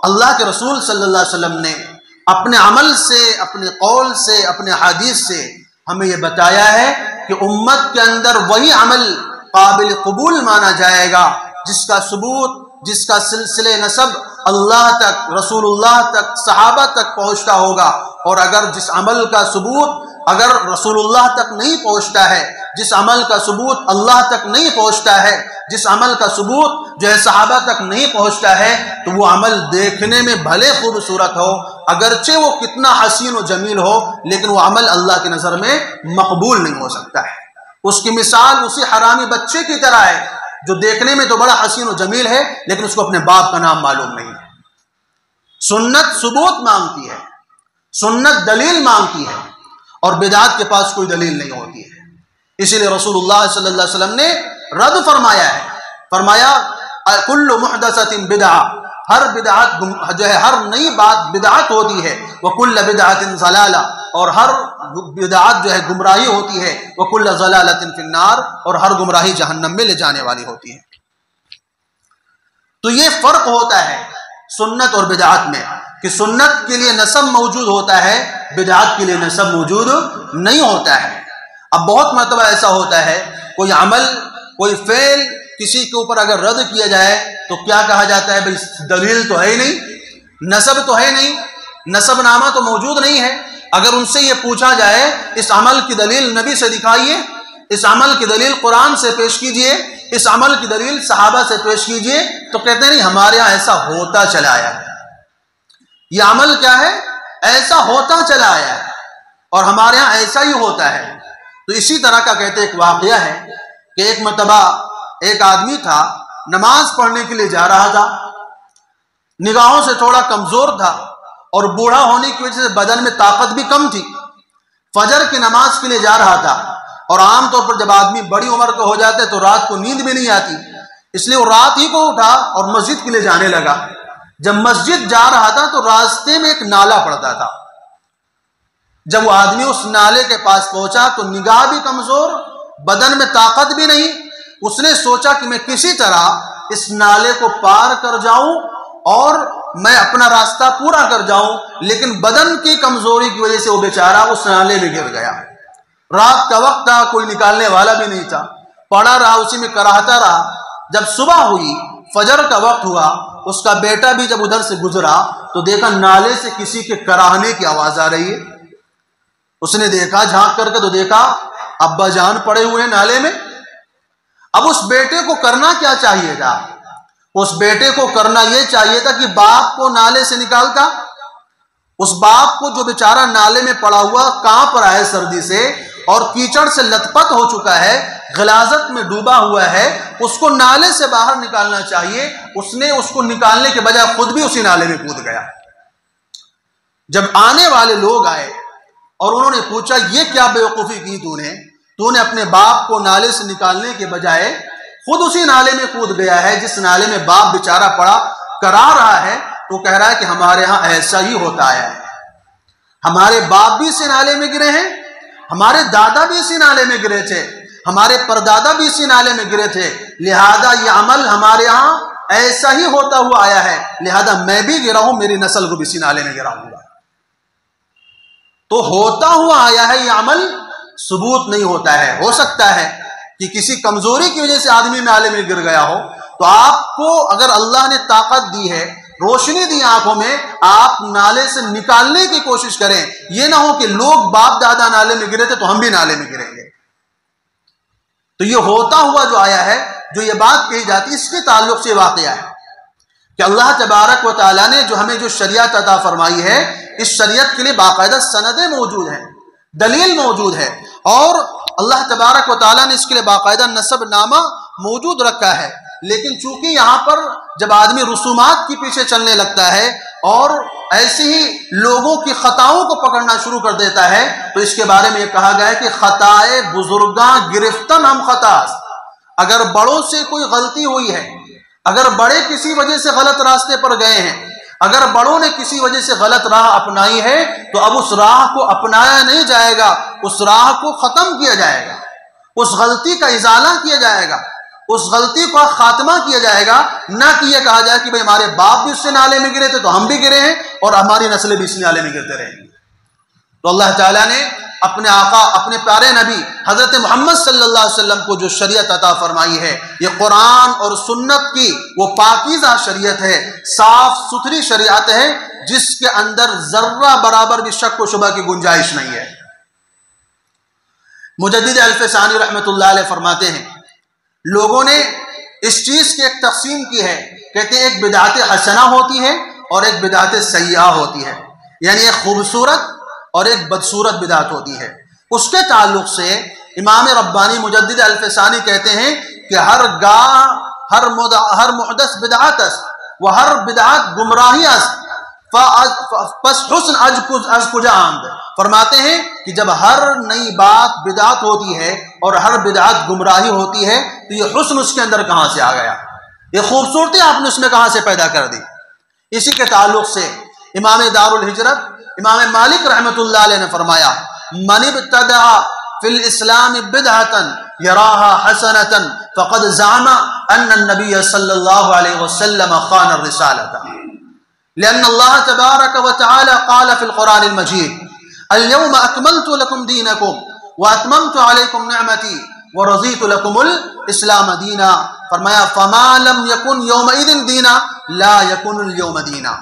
اللہ کے رسول صلی اللہ علیہ وسلم نے اپنے عمل سے، اپنے قول سے، اپنے حدیث سے ہمیں یہ بتایا ہے کہ امت کے اندر وہی عمل قابل قبول مانا جائے گا جس کا ثبوت، جس کا سلسلے نسب اللہ تک، رسول اللہ تک، صحابہ تک پہنچتا ہوگا۔ اور اگر جس عمل کا ثبوت اگر رسول اللہ تک نہیں پہنچتا ہے، جس عمل کا ثبوت اللہ تک نہیں پہنچتا ہے، جس عمل کا ثبوت جو ہے صحابہ تک نہیں پہنچتا ہے، تو وہ عمل دیکھنے میں بھلے خوبصورت ہو، اگرچہ وہ کتنا حسین و جمیل ہو، لیکن وہ عمل اللہ کی نظر میں مقبول نہیں ہو سکتا ہے۔ اس کی مثال اسی حرامی بچے کی طرح ہے جو دیکھنے میں تو بڑا حسین و جمیل ہے لیکن اس کو اپنے باپ کا نام معلوم نہیں ہے۔ سنت ثبوت مانگتی ہے، سنت دلیل مانگتی ہے اور بدعت کے پاس کوئی دلیل نہیں ہوتی ہے۔ اسی لیے رسول اللہ صلی اللہ علیہ وسلم نے رد فرمایا ہے، فرمایا کل محدثۃ بدعہ، ہر بدعت جو ہے، ہر نئی بات بدعت ہوتی ہے، وکل بدعت ضلالہ، اور ہر بدعت جو ہے گمراہی ہوتی ہے، وکل ضلالۃ فی النار، اور ہر گمراہی جہنم میں لے جانے والی ہوتی ہے۔ تو یہ فرق ہوتا ہے سنت اور بدعت میں، کہ سنت کے لیے نسب موجود ہوتا ہے، بدعت کے لیے نسب موجود نہیں ہوتا ہے۔ اب بہت مرتبہ ایسا ہوتا ہے، کوئی عمل، کوئی فعل کسی کے اوپر اگر رد کیا جائے تو کیا کہا جاتا ہے؟ بھئی دلیل تو ہے ہی نہیں، نسب تو ہے نہیں، نسب نامہ تو موجود نہیں ہے۔ اگر ان سے یہ پوچھا جائے اس عمل کی دلیل نبی سے دکھائیے، اس عمل کی دلیل قرآن سے پیش کیجئے، اس عمل کی دلیل صحابہ سے پیش کیجئے، تو کہتے ہیں نہیں، ہمارے ہاں ایسا ہوتا چلا آیا ہے۔ یہ عمل کیا ہے؟ ایسا ہوتا چلا آیا ہے، اور ہمارے ہاں ایسا ہی ہوتا ہے۔ تو اسی طرح کا کہتے ایک واقعہ ہے کہ ایک مرتبہ ایک آدمی تھا، نماز پڑھنے کے لیے جا رہا تھا، نگاہوں سے تھوڑا کمزور تھا، اور بوڑھا ہونے کی وجہ سے بدن میں طاقت بھی کم تھی۔ فجر کی نماز کے لیے جا رہا تھا، اور عام طور پر جب آدمی بڑی عمر کا ہو جاتا ہے تو رات کو نیند بھی نہیں آتی، اس لیے وہ رات ہی کو اٹھا اور مسجد کے لیے جانے لگا۔ جب مسجد جا رہا تھا تو راستے میں ایک نالا پڑتا تھا۔ جب وہ آدمی اس نالے کے پاس پہنچا تو نگاہ بھی کمزور، بدن میں طاقت بھی نہیں، اس نے سوچا کہ میں کسی طرح اس نالے کو پار کر جاؤں اور میں اپنا راستہ پورا کر جاؤں، لیکن بدن کی کمزوری کی وجہ سے وہ بیچارہ اس نالے میں گر گیا۔ رات کا وقت تھا، کوئی نکالنے والا بھی نہیں تھا، پڑا رہا، اسی میں کراہتا رہا۔ جب صبح ہوئی، فجر کا وقت ہوا، اس کا بیٹا بھی جب ادھر سے گزرا تو دیکھا نالے سے کسی کے کراہنے کی آواز آ رہی ہے۔ اس نے دیکھا، جھانک کر کے تو دیکھا ابا جان پڑے ہوئے ہیں نالے میں۔ اب اس بیٹے کو کرنا کیا چاہیے تھا؟ اس بیٹے کو کرنا یہ چاہیے تھا کہ باپ کو نالے سے نکالتا۔ اس باپ کو جو بیچارہ نالے میں پڑا ہوا، کانپ رہا ہے سردی سے اور کیچڑ سے لت پت ہو چکا ہے، غلاظت میں ڈوبا ہوا ہے، اس کو نالے سے باہر نکالنا چاہیے۔ اس نے اس کو نکالنے کے بجائے خود بھی اسی نالے میں کود گیا۔ جب آنے والے لوگ آئے اور انہوں نے پوچھا یہ کیا بیوقوفی کی تو نے اپنے باپ کو نالے سے نکالنے کے بجائے خود اسی نالے میں کود گیا ہے جس نالے میں باپ بیچارہ پڑا کرا رہا ہے۔ تو کہہ رہا ہے کہ ہمارے ہاں ایسا ہی ہوتا ہے، ہمارے باپ بھی اسی نالے میں گرے ہیں، ہمارے دادا بھی اسی نالے میں گرے تھے، ہمارے پردادا بھی اسی نالے میں گرے تھے، لہذا یہ عمل ہمارے ہاں ایسا ہی ہوتا ہوا آیا ہے، لہذا میں بھی گرا ہوں، میری نسل کو بھی اسی نالے میں گرا ہوں گا۔ تو ہوتا ہوا آیا ہے، یہ عمل ثبوت نہیں ہوتا ہے۔ ہو سکتا ہے کہ کسی کمزوری کی وجہ سے آدمی نالے میں گر گیا ہو، تو آپ کو اگر اللہ نے طاقت دی ہے، روشنی دی آنکھوں میں، آپ نالے سے نکالنے کی کوشش کریں۔ یہ نہ ہو کہ لوگ باپ دادا نالے میں گرے تھے تو ہم بھی نالے میں گریں گے۔ تو یہ ہوتا ہوا جو آیا ہے، جو یہ بات کہی جاتی ہے، اس کے تعلق سے واقعہ ہے کہ اللہ تبارک و تعالیٰ نے جو ہمیں جو شریعت عطا فرمائی ہے، اس شریعت کے لیے باقاعدہ سندیں موجود ہیں، دلیل موجود ہے، اور اللہ تبارک و تعالیٰ نے اس کے لیے باقاعدہ نسب نامہ موجود رکھا ہے۔ لیکن چونکہ یہاں پر جب آدمی رسومات کے پیچھے چلنے لگتا ہے اور ایسے ہی لوگوں کی خطاؤں کو پکڑنا شروع کر دیتا ہے، تو اس کے بارے میں یہ کہا گیا ہے کہ خطائے بزرگاں گرفتن ہم خطاس۔ اگر بڑوں سے کوئی غلطی ہوئی ہے، اگر بڑے کسی وجہ سے غلط راستے پر گئے ہیں، اگر بڑوں نے کسی وجہ سے غلط راہ اپنائی ہے، تو اب اس راہ کو اپنایا نہیں جائے گا، اس راہ کو ختم کیا جائے گا، اس غلطی کا ازالہ کیا جائے گا، اس غلطی کا خاتمہ کیا جائے گا۔ نہ کہ یہ کہا جائے کہ بھئی ہمارے باپ بھی اس سے نالے میں گرے تھے تو ہم بھی گرے ہیں اور ہماری نسلیں بھی اس نالے میں گرتے رہیں گے۔ تو اللہ تعالیٰ نے اپنے آقا، اپنے پیارے نبی حضرت محمد صلی اللہ علیہ وسلم کو جو شریعت عطا فرمائی ہے، یہ قرآن اور سنت کی وہ پاکیزہ شریعت ہے، صاف ستھری شریعت ہے، جس کے اندر ذرہ برابر بھی شک و شبہ کی گنجائش نہیں ہے۔ مجدد الفسانی رحمۃ اللہ علیہ فرماتے ہیں، لوگوں نے اس چیز کی ایک تقسیم کی ہے، کہتے ہیں ایک بدعت حسنہ ہوتی ہے اور ایک بدعت سیئہ ہوتی ہے، یعنی ایک خوبصورت اور ایک بدصورت بدعت ہوتی ہے۔ اس کے تعلق سے امام ربانی مجدد الفسانی کہتے ہیں کہ ہر محدث بدعت است و ہر بدعت گمراہی است پس حسن از کجا آمد، فرماتے ہیں کہ جب ہر نئی بات بدعت ہوتی ہے اور ہر بدعت گمراہی ہوتی ہے تو یہ حسن اس کے اندر کہاں سے آ گیا، یہ خوبصورتی آپ نے اس میں کہاں سے پیدا کر دی۔ اسی کے تعلق سے امام دار الہجرت امام مالک رحمۃ اللہ علیہ نے فرمایا من ابتدع فی الاسلام بدعتا یراها حسنتا فقد زعم ان النبی صلی اللہ علیہ وسلم خان الرسالۃ لأن الله تبارك وتعالى قال في القرآن المجيد اليوم أكملت لكم دينكم وأتممت عليكم نعمتي ورضيت لكم الإسلام دينا، فرمایا فما لم يكن يومئذ دينا لا يكن اليوم دينا،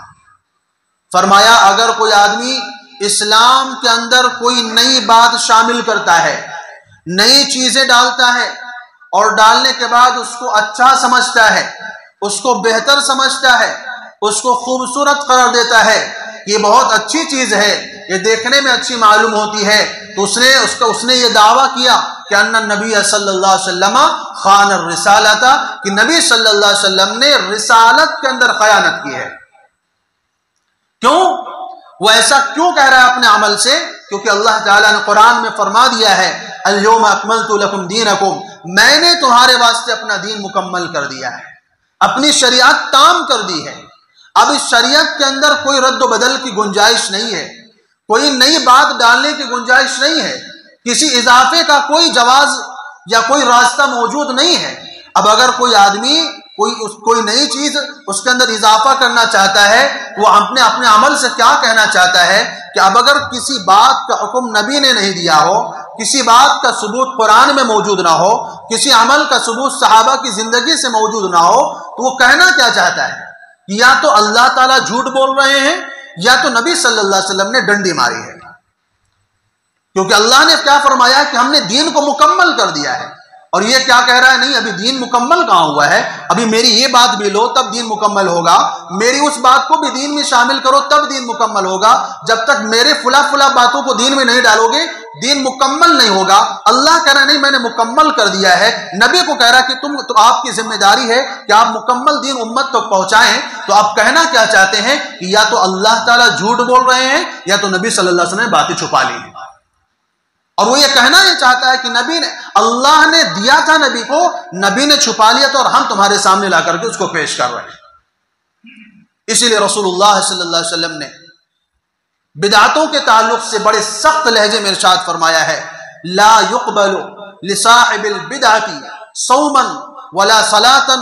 فرمایا اگر کوئی آدمی اسلام کے اندر کوئی نئی بات شامل کرتا ہے، نئی چیزیں ڈالتا ہے اور ڈالنے کے بعد اس کو اچھا سمجھتا ہے، اس کو بہتر سمجھتا ہے، اس کو خوبصورت قرار دیتا ہے، یہ بہت اچھی چیز ہے، یہ دیکھنے میں اچھی معلوم ہوتی ہے، تو اس نے یہ دعویٰ کیا کہ ان نبی صلی اللہ علیہ وسلم خان الرسالۃ، کہ نبی صلی اللہ علیہ وسلم نے رسالت کے اندر خیانت کی ہے۔ کیوں؟ وہ ایسا کیوں کہہ رہا ہے اپنے عمل سے؟ کیونکہ اللہ تعالیٰ نے قرآن میں فرما دیا ہے الیوم اکملت لکم دینکم، میں نے تمہارے واسطے اپنا دین مکمل کر دیا ہے، اپنی شریعت تام کر دی ہے۔ اب اس شریعت کے اندر کوئی رد و بدل کی گنجائش نہیں ہے، کوئی نئی بات ڈالنے کی گنجائش نہیں ہے، کسی اضافے کا کوئی جواز یا کوئی راستہ موجود نہیں ہے۔ اب اگر کوئی آدمی کوئی نئی چیز اس کے اندر اضافہ کرنا چاہتا ہے، وہ اپنے عمل سے کیا کہنا چاہتا ہے کہ اب اگر کسی بات کا حکم نبی نے نہیں دیا ہو، کسی بات کا ثبوت قرآن میں موجود نہ ہو، کسی عمل کا ثبوت صحابہ کی زندگی سے موجود نہ ہو، تو وہ کہنا کیا چاہتا ہے؟ یا تو اللہ تعالیٰ جھوٹ بول رہے ہیں یا تو نبی صلی اللہ علیہ وسلم نے ڈنڈی ماری ہے، کیونکہ اللہ نے کیا فرمایا کہ ہم نے دین کو مکمل کر دیا ہے، اور یہ کیا کہہ رہا ہے نہیں ابھی دین مکمل کہاں ہوا ہے، ابھی میری یہ بات بھی لو تب دین مکمل ہوگا، میری اس بات کو بھی دین میں شامل کرو تب دین مکمل ہوگا، جب تک میرے فلاں باتوں کو دین میں نہیں ڈالو گے دین مکمل نہیں ہوگا۔ اللہ کہہ رہا نہیں میں نے مکمل کر دیا ہے، نبی کو کہہ رہا کہ تو آپ کی ذمہ داری ہے کہ آپ مکمل دین امت تک پہنچائیں، تو آپ کہنا کیا چاہتے ہیں کہ یا تو اللہ تعالیٰ جھوٹ بول رہے ہیں یا تو نبی صلی اللہ علیہ وسلم نے باتیں چھپا لی ہیں، اور وہ یہ کہنا یہ چاہتا ہے کہ نبی نے اللہ نے دیا تھا نبی کو، نبی نے چھپا لیا تھا اور ہم تمہارے سامنے لا کر کے اس کو پیش کر رہے ہیں۔ اسی لیے رسول اللہ صلی اللہ علیہ وسلم نے بدعتوں کے تعلق سے بڑے سخت لہجے میں ارشاد فرمایا ہے لا يقبل لصاحب البدعۃ صوما ولا صلاۃ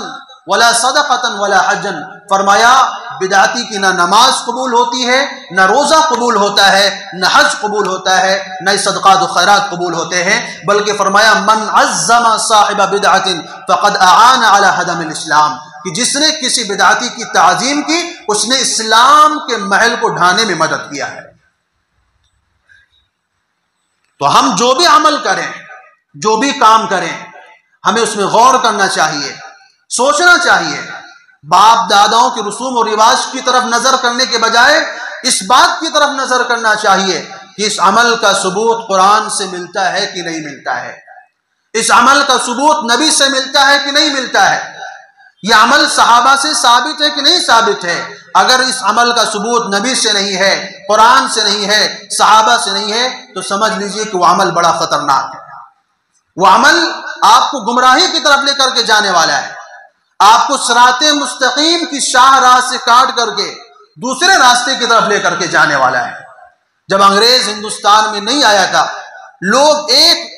ولا صدقۃ ولا حجا، فرمایا بدعتی کی نہ نماز قبول ہوتی ہے، نہ روزہ قبول ہوتا ہے، نہ حج قبول ہوتا ہے، نہ صدقات و خیرات قبول ہوتے ہیں، بلکہ فرمایا من عظم صاحب بدعۃ فقد اعان علی ہدم الاسلام، کہ جس نے کسی بدعتی کی تعظیم کی اس نے اسلام کے محل کو ڈھانے میں مدد کیا ہے۔ تو ہم جو بھی عمل کریں، جو بھی کام کریں، ہمیں اس میں غور کرنا چاہیے، سوچنا چاہیے، باپ داداؤں کے رسوم و رواج کی طرف نظر کرنے کے بجائے اس بات کی طرف نظر کرنا چاہیے کہ اس عمل کا ثبوت قرآن سے ملتا ہے کہ نہیں ملتا ہے، اس عمل کا ثبوت نبی سے ملتا ہے کہ نہیں ملتا ہے، یہ عمل صحابہ سے ثابت ہے کہ نہیں ثابت ہے۔ اگر اس عمل کا ثبوت نبی سے نہیں ہے، قرآن سے نہیں ہے، صحابہ سے نہیں ہے، تو سمجھ لیجئے کہ وہ عمل بڑا خطرناک ہے، وہ عمل آپ کو گمراہی کی طرف لے کر کے جانے والا ہے، آپ کو صراط مستقیم کی شاہ راہ سے کاٹ کر کے دوسرے راستے کی طرف لے کر کے جانے والا ہے۔ جب انگریز ہندوستان میں نہیں آیا تھا، لوگ ایک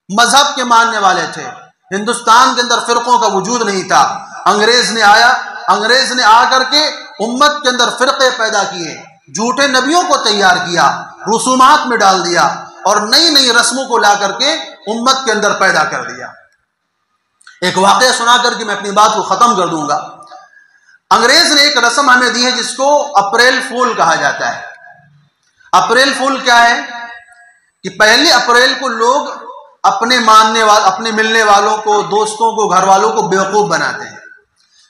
مذہب کے ماننے والے تھے، ہندوستان کے اندر فرقوں کا وجود نہیں تھا۔ انگریز نے آیا، انگریز نے آ کر کے امت کے اندر فرقے پیدا کیے، جھوٹے نبیوں کو تیار کیا، رسومات میں ڈال دیا اور نئی نئی رسموں کو لا کر کے امت کے اندر پیدا کر دیا۔ ایک واقعہ سنا کر کے میں اپنی بات کو ختم کر دوں گا۔ انگریز نے ایک رسم ہمیں دی ہے جس کو اپریل فول کہا جاتا ہے۔ اپریل فول کیا ہے کہ پہلی اپریل کو لوگ اپنے ماننے والوں، اپنے ملنے والوں کو، دوستوں کو، گھر والوں کو بیوقوف بناتے ہیں۔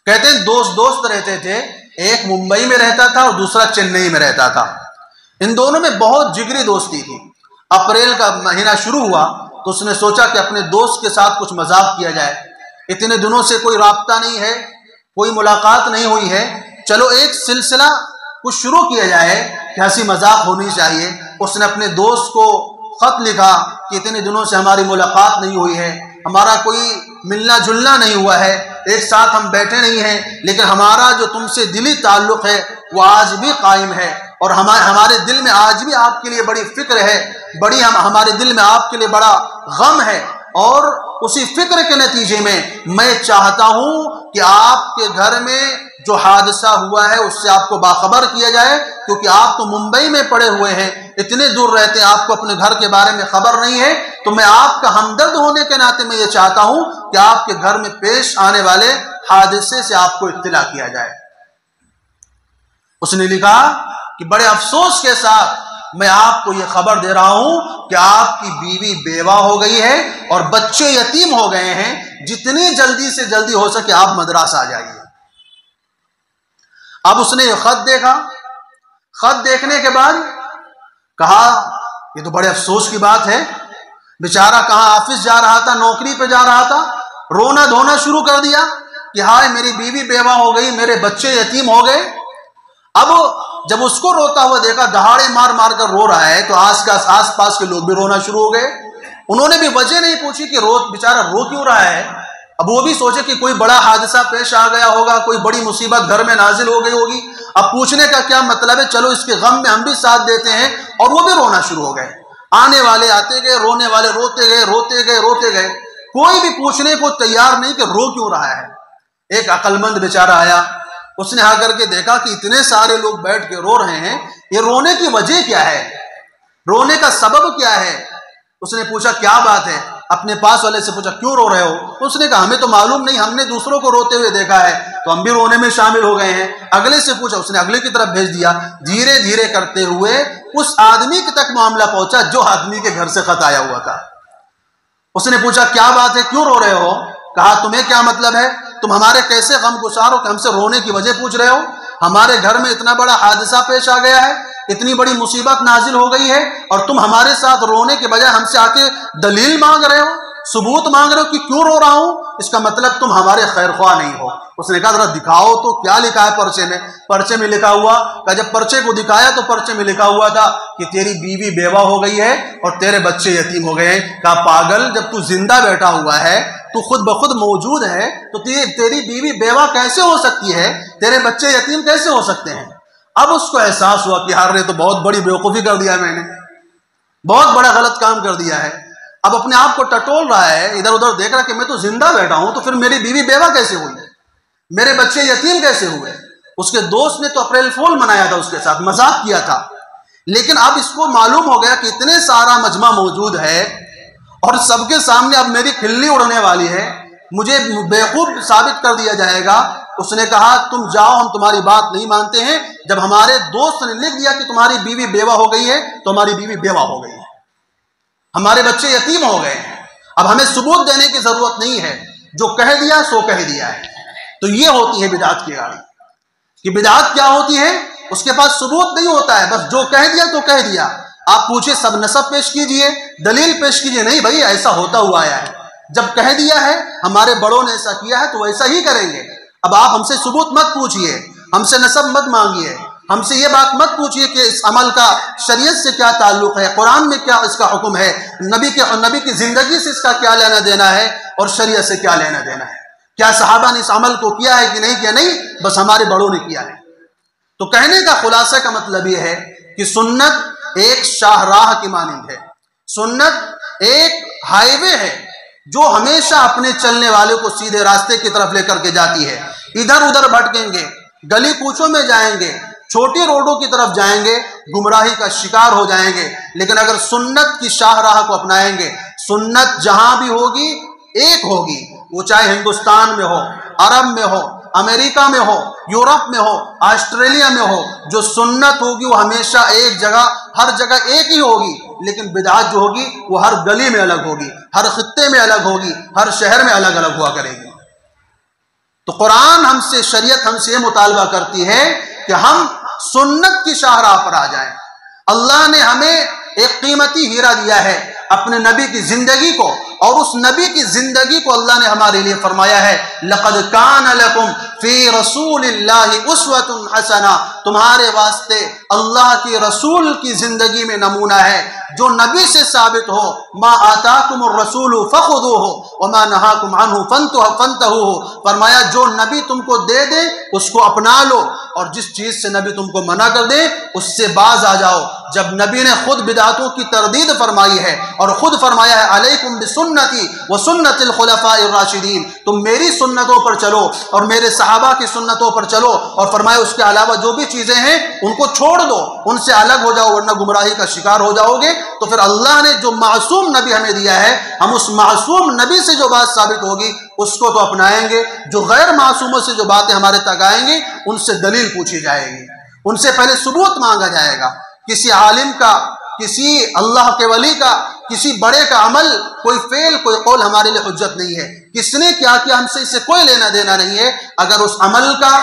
کہتے ہیں دوست رہتے تھے، ایک ممبئی میں رہتا تھا اور دوسرا چنئی میں رہتا تھا، ان دونوں میں بہت جگری دوستی تھی۔ اپریل کا مہینہ شروع ہوا تو اس نے سوچا کہ اپنے دوست کے ساتھ کچھ مذاق کیا جائے، اتنے دنوں سے کوئی رابطہ نہیں ہے، کوئی ملاقات نہیں ہوئی ہے، چلو ایک سلسلہ کچھ شروع کیا جائے کہ ہنسی مذاق ہونی چاہیے۔ اس نے اپنے دوست کو خط لکھا کہ اتنے دنوں سے ہماری ملاقات نہیں ہوئی ہے، ہمارا کوئی ملنا جلنا نہیں ہوا ہے، ایک ساتھ ہم بیٹھے نہیں ہیں، لیکن ہمارا جو تم سے دلی تعلق ہے وہ آج بھی قائم ہے، اور ہمارے دل میں آج بھی آپ کے لیے بڑی فکر ہے، ہمارے دل میں آپ کے لیے بڑا غم ہے، اور اسی فکر کے نتیجے میں چاہتا ہوں کہ آپ کے گھر میں جو حادثہ ہوا ہے اس سے آپ کو باخبر کیا جائے، کیونکہ آپ تو ممبئی میں پڑے ہوئے ہیں، اتنے دور رہتے ہیں، آپ کو اپنے گھر کے بارے میں خبر نہیں ہے، تو میں آپ کا ہمدرد ہونے کے ناطے میں یہ چاہتا ہوں کہ آپ کے گھر میں پیش آنے والے حادثے سے آپ کو اطلاع کیا جائے۔ اس نے لکھا کہ بڑے افسوس کے ساتھ میں آپ کو یہ خبر دے رہا ہوں کہ آپ کی بیوی بیوہ ہو گئی ہے اور بچے یتیم ہو گئے ہیں، جتنی جلدی سے جلدی ہو سکے آپ مدراس آ جائیے۔ اب اس نے یہ خط دیکھا، خط دیکھنے کے بعد کہا یہ تو بڑے افسوس کی بات ہے، بیچارہ کہاں آفس جا رہا تھا، نوکری پہ جا رہا تھا، رونا دھونا شروع کر دیا کہ ہائے میری بیوی بیوہ ہو گئی، میرے بچے یتیم ہو گئے۔ اب جب اس کو روتا ہوا دیکھا، دہاڑے مار مار کر رو رہا ہے، تو آس پاس کے لوگ بھی رونا شروع ہو گئے۔ انہوں نے بھی وجہ نہیں پوچھی کہ بیچارہ رو کیوں رہا ہے۔ اب وہ بھی سوچے کہ کوئی بڑا حادثہ پیش آ گیا ہوگا، کوئی بڑی مصیبت گھر میں نازل ہو گئی ہوگی، اب پوچھنے کا کیا مطلب ہے، چلو اس کے غم میں ہم بھی ساتھ دیتے ہیں، اور وہ بھی رونا شروع ہو گئے۔ آنے والے آتے گئے، رونے والے روتے گئے، کوئی بھی پوچھنے کو تیار نہیں کہ رو کیوں رہا ہے۔ ایک عقل مند بیچارہ آیا، اس نے آ کر کے دیکھا کہ اتنے سارے لوگ بیٹھ کے رو رہے ہیں، یہ رونے کی وجہ کیا ہے، رونے کا سبب کیا ہے۔ اس نے پوچھا کیا بات ہے، اپنے پاس والے سے پوچھا کیوں رو رہے ہو۔ اس نے کہا ہمیں تو معلوم نہیں، ہم نے دوسروں کو روتے ہوئے دیکھا ہے تو ہم بھی رونے میں شامل ہو گئے ہیں۔ اگلے سے پوچھا، اس نے اگلے کی طرف بھیج دیا، دھیرے دھیرے کرتے ہوئے اس آدمی تک معاملہ پہنچا جو آدمی کے گھر سے خط آیا ہوا تھا۔ اس نے پوچھا کیا بات ہے، کیوں رو رہے ہو؟ کہا تمہیں کیا مطلب ہے، تم ہمارے کیسے غم گسار ہو کہ ہم سے رونے کی وجہ پوچھ رہے ہو؟ ہمارے گھر میں اتنا بڑا حادثہ پیش آ گیا ہے، اتنی بڑی مصیبت نازل ہو گئی ہے، اور تم ہمارے ساتھ رونے کے بجائے ہم سے آ کے دلیل مانگ رہے ہو، ثبوت مانگ رہے ہو کہ کیوں رو رہا ہوں، اس کا مطلب تم ہمارے خیر خواہ نہیں ہو۔ اس نے کہا ذرا دکھاؤ تو کیا لکھا ہے پرچے میں۔ پرچے میں لکھا ہوا، کہ جب پرچے کو دکھایا تو پرچے میں لکھا ہوا تھا کہ تیری بیوی بیوہ ہو گئی ہے اور تیرے بچے یتیم ہو گئے ہیں۔ کہا پاگل، جب تو زندہ بیٹھا ہوا ہے، تو خود بخود موجود ہے، تو تیری بیوی بیوہ کیسے ہو سکتی ہے، تیرے بچے یتیم کیسے ہو سکتے ہیں؟ اب اس کو احساس ہوا کہ یار یہ تو بہت بڑی بیوقوفی کر دیا میں نے، بہت بڑا غلط کام کر دیا ہے۔ اب اپنے آپ کو ٹٹول رہا ہے، ادھر ادھر دیکھ رہا کہ میں تو زندہ بیٹھا ہوں، تو پھر میری بیوی بیوہ کیسے ہوئی، میرے بچے یتیم کیسے ہوئے۔ اس کے دوست نے تو اپریل فول منایا تھا، اس کے ساتھ مذاق کیا تھا، لیکن اب اس کو معلوم ہو گیا کہ اتنے سارا مجمع موجود ہے اور سب کے سامنے اب میری کھلی اڑنے والی ہے، مجھے بیوقوف ثابت کر دیا جائے گا۔ اس نے کہا تم جاؤ، ہم تمہاری بات نہیں مانتے ہیں۔ جب ہمارے دوست نے لکھ دیا کہ تمہاری بیوی بیوہ ہو گئی ہے تو ہماری بیوی بیوہ ہو گئی ہے، ہمارے بچے یتیم ہو گئے ہیں، اب ہمیں ثبوت دینے کی ضرورت نہیں ہے، جو کہہ دیا سو کہہ دیا ہے۔ تو یہ ہوتی ہے بدعت کی گاڑی کہ بدعت کیا ہوتی ہے، اس کے پاس ثبوت نہیں ہوتا ہے، بس جو کہہ دیا تو کہہ دیا۔ آپ پوچھے سب نسب پیش کیجئے، دلیل پیش کیجئے، نہیں بھائی ایسا ہوتا ہوا آیا ہے، جب کہہ دیا ہے ہمارے بڑوں نے ایسا کیا ہے تو ویسا ہی کریں گے۔ اب آپ ہم سے ثبوت مت پوچھئے، ہم سے نسب مت مانگیے، ہم سے یہ بات مت پوچھئے کہ اس عمل کا شریعت سے کیا تعلق ہے، قرآن میں کیا اس کا حکم ہے، نبی کی زندگی سے اس کا کیا لینا دینا ہے، اور شریعت سے کیا لینا دینا ہے، کیا صحابہ نے اس عمل کو کیا ہے کہ نہیں کیا، نہیں، بس ہمارے بڑوں نے کیا ہے۔ تو کہنے کا خلاصہ کا مطلب یہ ہے کہ سنت ایک شاہراہ کی مانند ہے، سنت ایک ہائی وے ہے جو ہمیشہ اپنے چلنے والے کو سیدھے راستے کی طرف لے کر کے جاتی ہے۔ ادھر ادھر بھٹکیں گے، گلی کوچوں میں جائیں گے، چھوٹی روڈوں کی طرف جائیں گے، گمراہی کا شکار ہو جائیں گے، لیکن اگر سنت کی شاہراہ کو اپنائیں گے، سنت جہاں بھی ہوگی ایک ہوگی، وہ چاہے ہندوستان میں ہو، عرب میں ہو، امریکہ میں ہو، یورپ میں ہو، آسٹریلیا میں ہو، جو سنت ہوگی وہ ہمیشہ ایک جگہ، ہر جگہ ایک ہی ہوگی، لیکن بدعت جو ہوگی وہ ہر گلی میں الگ ہوگی، ہر خطے میں الگ ہوگی، ہر شہر میں الگ الگ ہوا کرے گی۔ تو قرآن ہم سے، شریعت ہم سے مطالبہ کرتی ہے کہ ہم سنت کی شاہراہ پر آ جائیں۔ اللہ نے ہمیں ایک قیمتی ہیرا دیا ہے، اپنے نبی کی زندگی کو، اور اس نبی کی زندگی کو اللہ نے ہمارے لیے فرمایا ہے لقد کان لکم فی رسول اللہ اسوۃ حسنہ، تمہارے واسطے اللہ کی رسول کی زندگی میں نمونہ ہے جو نبی سے ثابت ہو، ما آتاکم الرسول فخذوہ وما نہاکم عنہ فانتہوا، فرمایا جو نبی تم کو دے دے اس کو اپنا لو، اور جس چیز سے نبی تم کو منع کر دے اس سے باز آ جاؤ۔ جب نبی نے خود بدعتوں کی تردید فرمائی ہے اور خود فرمایا ہے علیکم بسنتی وسنت الخلفاء الراشدین، تم میری سنتوں پر چلو اور میرے صحابہ کی سنتوں پر چلو، اور فرمایا اس کے علاوہ جو بھی چیزیں ہیں ان کو چھوڑ دو، ان سے الگ ہو جاؤ ورنہ گمراہی کا شکار ہو جاؤ گے۔ تو پھر اللہ نے جو معصوم نبی ہمیں دیا ہے، ہم اس معصوم نبی سے جو بات ثابت ہوگی اس کو تو اپنائیں گے، جو غیر معصوموں سے جو باتیں ہمارے تک آئیں گی ان سے دلیل پوچھی جائے گی، ان سے پہلے ثبوت مانگا جائے گا۔ کسی عالم کا، کسی اللہ کے ولی کا، کسی بڑے کا عمل، کوئی فعل، کوئی قول ہمارے لیے حجت نہیں ہے۔ کس نے کیا کیا ہم سے اس سے کوئی لینا دینا نہیں ہے۔ اگر اس عمل کا